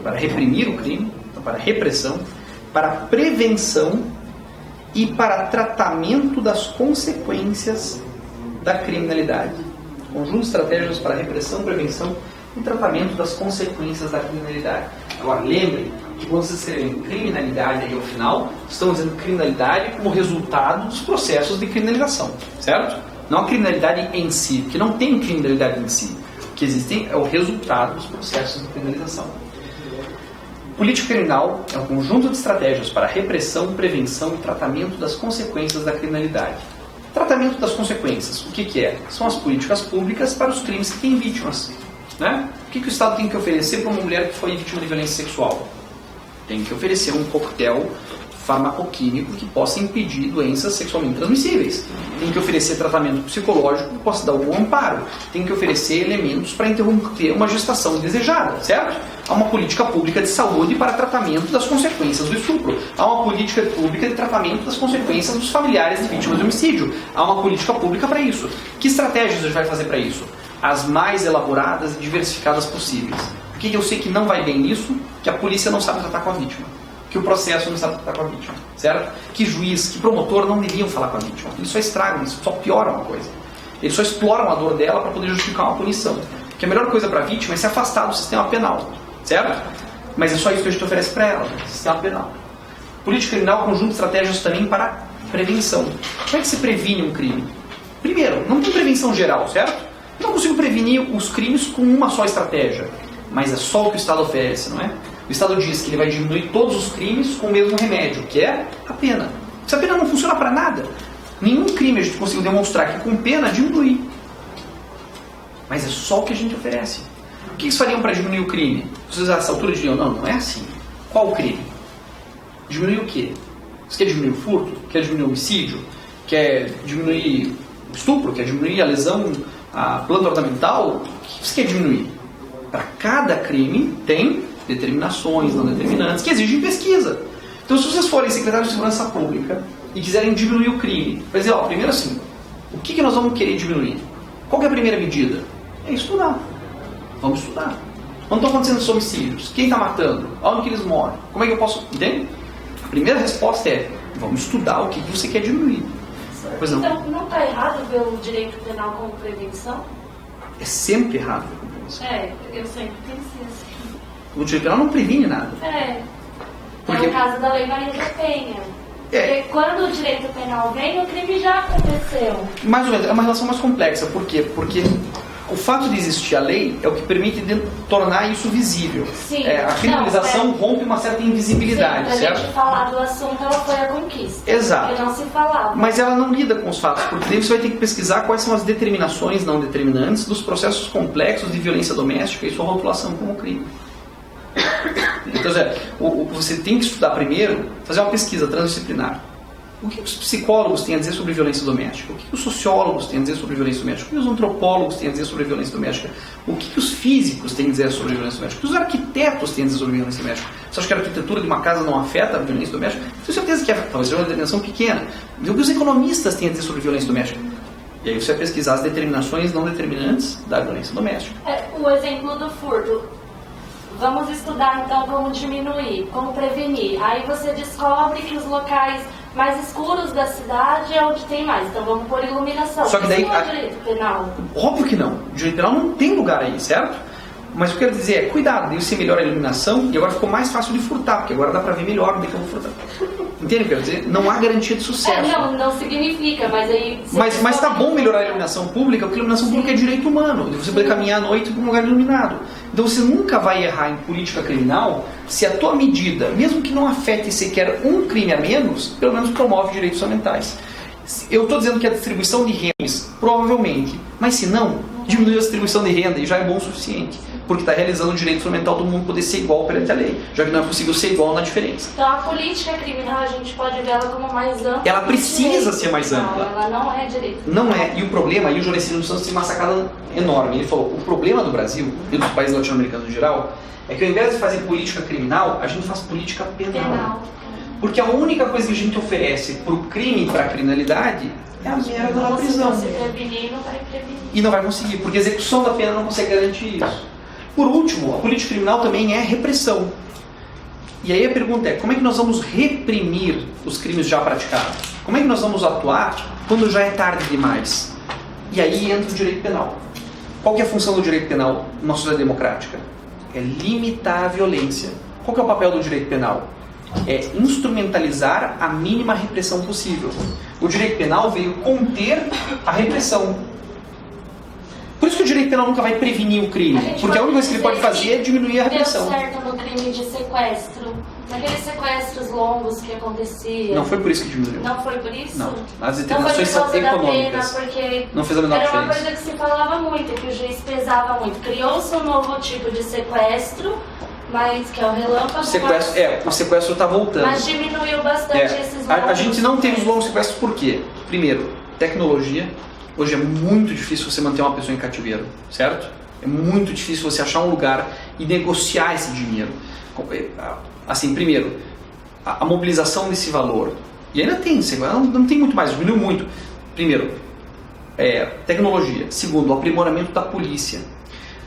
para reprimir o crime, então para repressão, para prevenção e para tratamento das consequências da criminalidade. Conjunto de estratégias para repressão, prevenção e tratamento das consequências da criminalidade. Agora, lembrem que quando vocês escrevem criminalidade aí ao final, estão dizendo criminalidade como resultado dos processos de criminalização, certo? Não a criminalidade em si, porque não tem criminalidade em si. O que existe é o resultado dos processos de criminalização. Política criminal é um conjunto de estratégias para repressão, prevenção e tratamento das consequências da criminalidade. Tratamento das consequências, o que é? São as políticas públicas para os crimes que têm vítimas. Né? O que o Estado tem que oferecer para uma mulher que foi vítima de violência sexual? Tem que oferecer um coquetel farmacoquímico que possa impedir doenças sexualmente transmissíveis. Tem que oferecer tratamento psicológico que possa dar algum amparo. Tem que oferecer elementos para interromper uma gestação indesejada, certo? Há uma política pública de saúde para tratamento das consequências do estupro. Há uma política pública de tratamento das consequências dos familiares de vítimas de homicídio. Há uma política pública para isso. Que estratégias a gente vai fazer para isso? As mais elaboradas e diversificadas possíveis. Por que eu sei que não vai bem nisso? Que a polícia não sabe tratar com a vítima. Que o processo não sabe tratar com a vítima. Certo? Que juiz, que promotor não deviam falar com a vítima. Eles só estragam, eles só pioram a coisa. Eles só exploram a dor dela para poder justificar uma punição. Porque a melhor coisa para a vítima é se afastar do sistema penal. Certo? Mas é só isso que a gente oferece para ela, sistema penal. Política criminal é um conjunto de estratégias também para prevenção. Como é que se previne um crime? Primeiro, não tem prevenção geral, certo? Não consigo prevenir os crimes com uma só estratégia, mas é só o que o Estado oferece, não é? O Estado diz que ele vai diminuir todos os crimes com o mesmo remédio, que é a pena. Essa pena não funciona para nada. Nenhum crime a gente conseguiu demonstrar que com pena diminui. Mas é só o que a gente oferece. O que eles fariam para diminuir o crime? Vocês a essa altura diriam, não é assim. Qual o crime? Diminuir o quê? Você quer diminuir o furto? Quer diminuir o homicídio? Quer diminuir o estupro? Quer diminuir a lesão à planta ornamental? O que você quer diminuir? Para cada crime tem determinações não determinantes que exigem pesquisa. Então, se vocês forem secretários de segurança pública e quiserem diminuir o crime, vai dizer, primeiro assim, o que nós vamos querer diminuir? Qual que é a primeira medida? É estudar. Vamos estudar. Quando estão acontecendo os homicídios? Quem está matando? Onde que eles moram? Como é que eu posso... Entende? A primeira resposta é, vamos estudar o que você quer diminuir. Pois não. Então, não está errado ver o direito penal como prevenção? É sempre errado ver como prevenção. Eu sempre pensei assim. O direito penal não previne nada. Porque... É o caso da Lei Maria da Penha. Porque quando o direito penal vem, o crime já aconteceu. Mais ou menos, é uma relação mais complexa. Por quê? Porque o fato de existir a lei é o que permite tornar isso visível. Sim, a criminalização rompe uma certa invisibilidade, sim, certo? A gente falar do assunto, ela foi a conquista. Exato. Porque não se falava. Mas ela não lida com os fatos, porque daí você vai ter que pesquisar quais são as determinações não determinantes dos processos complexos de violência doméstica e sua rotulação como crime. Então, você tem que estudar primeiro, fazer uma pesquisa transdisciplinar. O que os psicólogos têm a dizer sobre violência doméstica? O que os sociólogos têm a dizer sobre violência doméstica? O que os antropólogos têm a dizer sobre violência doméstica? O que os físicos têm a dizer sobre violência doméstica? O que os arquitetos têm a dizer sobre violência doméstica? Você acha que a arquitetura de uma casa não afeta a violência doméstica? Tenho certeza que talvez seja uma determinação pequena. O que os economistas têm a dizer sobre violência doméstica? E aí você vai pesquisar as determinações não determinantes da violência doméstica. O exemplo do furto. Vamos estudar então como diminuir, como prevenir. Aí você descobre que os locais mais escuros da cidade é onde tem mais. Então vamos por iluminação. Só que daí, isso não é direito penal. Óbvio que não. O direito penal não tem lugar aí, certo? Mas o que eu quero dizer é, cuidado, daí você melhora a iluminação e agora ficou mais fácil de furtar, porque agora dá pra ver melhor do que eu vou furtar. Entende o que eu quero dizer? Não há garantia de sucesso. Não significa, mas aí... Mas tá bom melhorar a iluminação pública, porque a iluminação pública é direito humano. Você pode caminhar à noite para um lugar iluminado. Então você nunca vai errar em política criminal se a tua medida, mesmo que não afete sequer um crime a menos, pelo menos promove direitos fundamentais. Eu estou dizendo que a distribuição de rendas, provavelmente, mas se não, diminuir a distribuição de renda e já é bom o suficiente. Porque está realizando o direito fundamental do mundo poder ser igual perante a lei, já que não é possível ser igual na diferença. Então a política criminal a gente pode ver ela como mais ampla. Ela precisa ser mais ampla. Ela não é direito. Não é. E o problema, aí o Jorecino dos Santos tem uma sacada enorme. Ele falou, o problema do Brasil e dos países latino-americanos em geral é que ao invés de fazer política criminal, a gente faz política penal. Porque a única coisa que a gente oferece para o crime e para a criminalidade é a merda da prisão. Se prevenir, não vai prevenir. E não vai conseguir, porque a execução da pena não consegue garantir isso. Por último, a política criminal também é repressão. E aí a pergunta é, como é que nós vamos reprimir os crimes já praticados? Como é que nós vamos atuar quando já é tarde demais? E aí entra o direito penal. Qual que é a função do direito penal numa sociedade democrática? É limitar a violência. Qual que é o papel do direito penal? É instrumentalizar a mínima repressão possível. O direito penal veio conter a repressão. Por isso que o direito penal nunca vai prevenir o crime, porque a única coisa que ele pode fazer é diminuir a repressão. Deu certo no crime de sequestro, naqueles sequestros longos que acontecia. Não foi por isso que diminuiu. Não foi por isso? Não. As determinações são econômicas. Da pena, porque não fez a menor diferença. Era uma coisa que se falava muito, que o juiz pesava muito. Criou-se um novo tipo de sequestro, mas que é o relâmpago. O sequestro está voltando. Mas diminuiu bastante esses longos. A gente não tem os longos sequestros por quê? Primeiro, tecnologia. Hoje é muito difícil você manter uma pessoa em cativeiro, certo? É muito difícil você achar um lugar e negociar esse dinheiro. Assim, primeiro, a mobilização desse valor. E ainda tem, não tem muito mais, diminuiu muito. Primeiro, tecnologia. Segundo, o aprimoramento da polícia.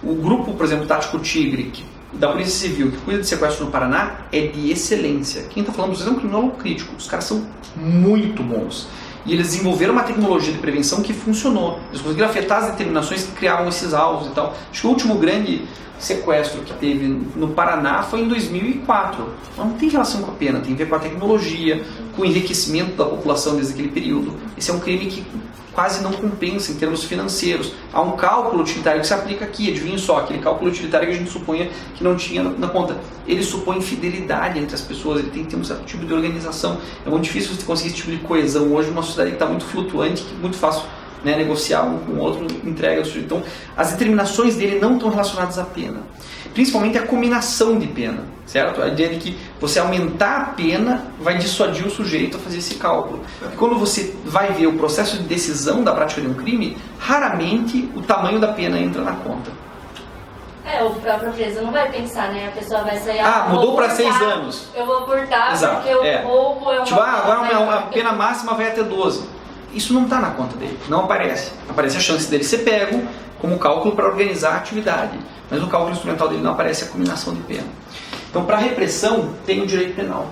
O grupo, por exemplo, Tático Tigre, da Polícia Civil, que cuida de sequestro no Paraná, é de excelência. Quem está falando, vocês é um criminólogo crítico. Os caras são muito bons. E eles desenvolveram uma tecnologia de prevenção que funcionou. Eles conseguiram afetar as determinações que criavam esses alvos e tal. Acho que o último grande sequestro que teve no Paraná foi em 2004. Não tem relação com a pena, tem a ver com a tecnologia, com o enriquecimento da população desde aquele período. Esse é um crime que quase não compensa em termos financeiros. Há um cálculo utilitário que se aplica aqui, adivinha só, aquele cálculo utilitário que a gente supunha que não tinha na conta. Ele supõe fidelidade entre as pessoas, ele tem que ter um certo tipo de organização. É muito difícil você conseguir esse tipo de coesão hoje numa sociedade que está muito flutuante, que é muito fácil, né, negociar um com o outro, entrega. Então, as determinações dele não estão relacionadas à pena. Principalmente a combinação de pena, certo? A ideia de que você aumentar a pena vai dissuadir o sujeito a fazer esse cálculo. E quando você vai ver o processo de decisão da prática de um crime, raramente o tamanho da pena entra na conta. O próprio preso não vai pensar, né? A pessoa vai sair... mudou para 6 anos. Eu vou furtar. Exato, porque o roubo é uma... Tipo, agora a pena máxima vai até 12. Isso não está na conta dele, não aparece. Aparece a chance dele ser pego como cálculo para organizar a atividade. Mas no cálculo instrumental dele não aparece a combinação de pena. Então, para a repressão, tem o direito penal.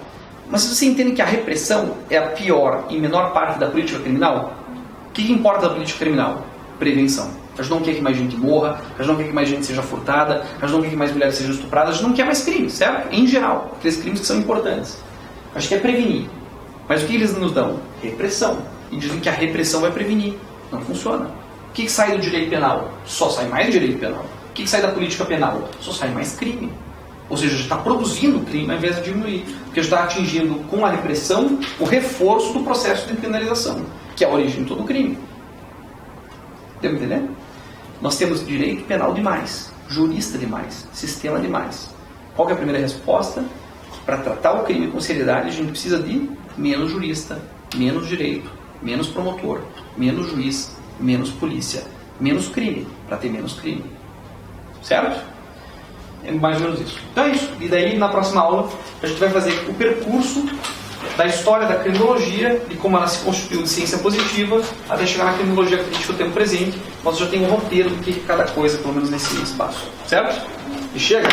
Mas se você entende que a repressão é a pior e menor parte da política criminal, o que importa da política criminal? Prevenção. A gente não quer que mais gente morra, a gente não quer que mais gente seja furtada, a gente não quer que mais mulheres sejam estupradas, a gente não quer mais crimes, certo? Em geral, aqueles crimes que são importantes. A gente quer prevenir. Mas o que eles nos dão? Repressão. E dizem que a repressão vai prevenir. Não funciona. O que sai do direito penal? Só sai mais direito penal. O que sai da política penal? Só sai mais crime. Ou seja, a gente está produzindo crime ao invés de diminuir. Porque a gente está atingindo com a repressão o reforço do processo de penalização, que é a origem de todo o crime. Deu para entender? Nós temos direito penal demais, jurista demais, sistema demais. Qual que é a primeira resposta? Para tratar o crime com seriedade, a gente precisa de menos jurista, menos direito, menos promotor, menos juiz, menos polícia, menos crime, para ter menos crime. Certo? É mais ou menos isso. Então é isso. E daí, na próxima aula, a gente vai fazer o percurso da história da criminologia, de como ela se constituiu de ciência positiva, até chegar na criminologia crítica do tempo presente. Nós já temos um roteiro do que cada coisa, pelo menos nesse espaço. Certo? E chega.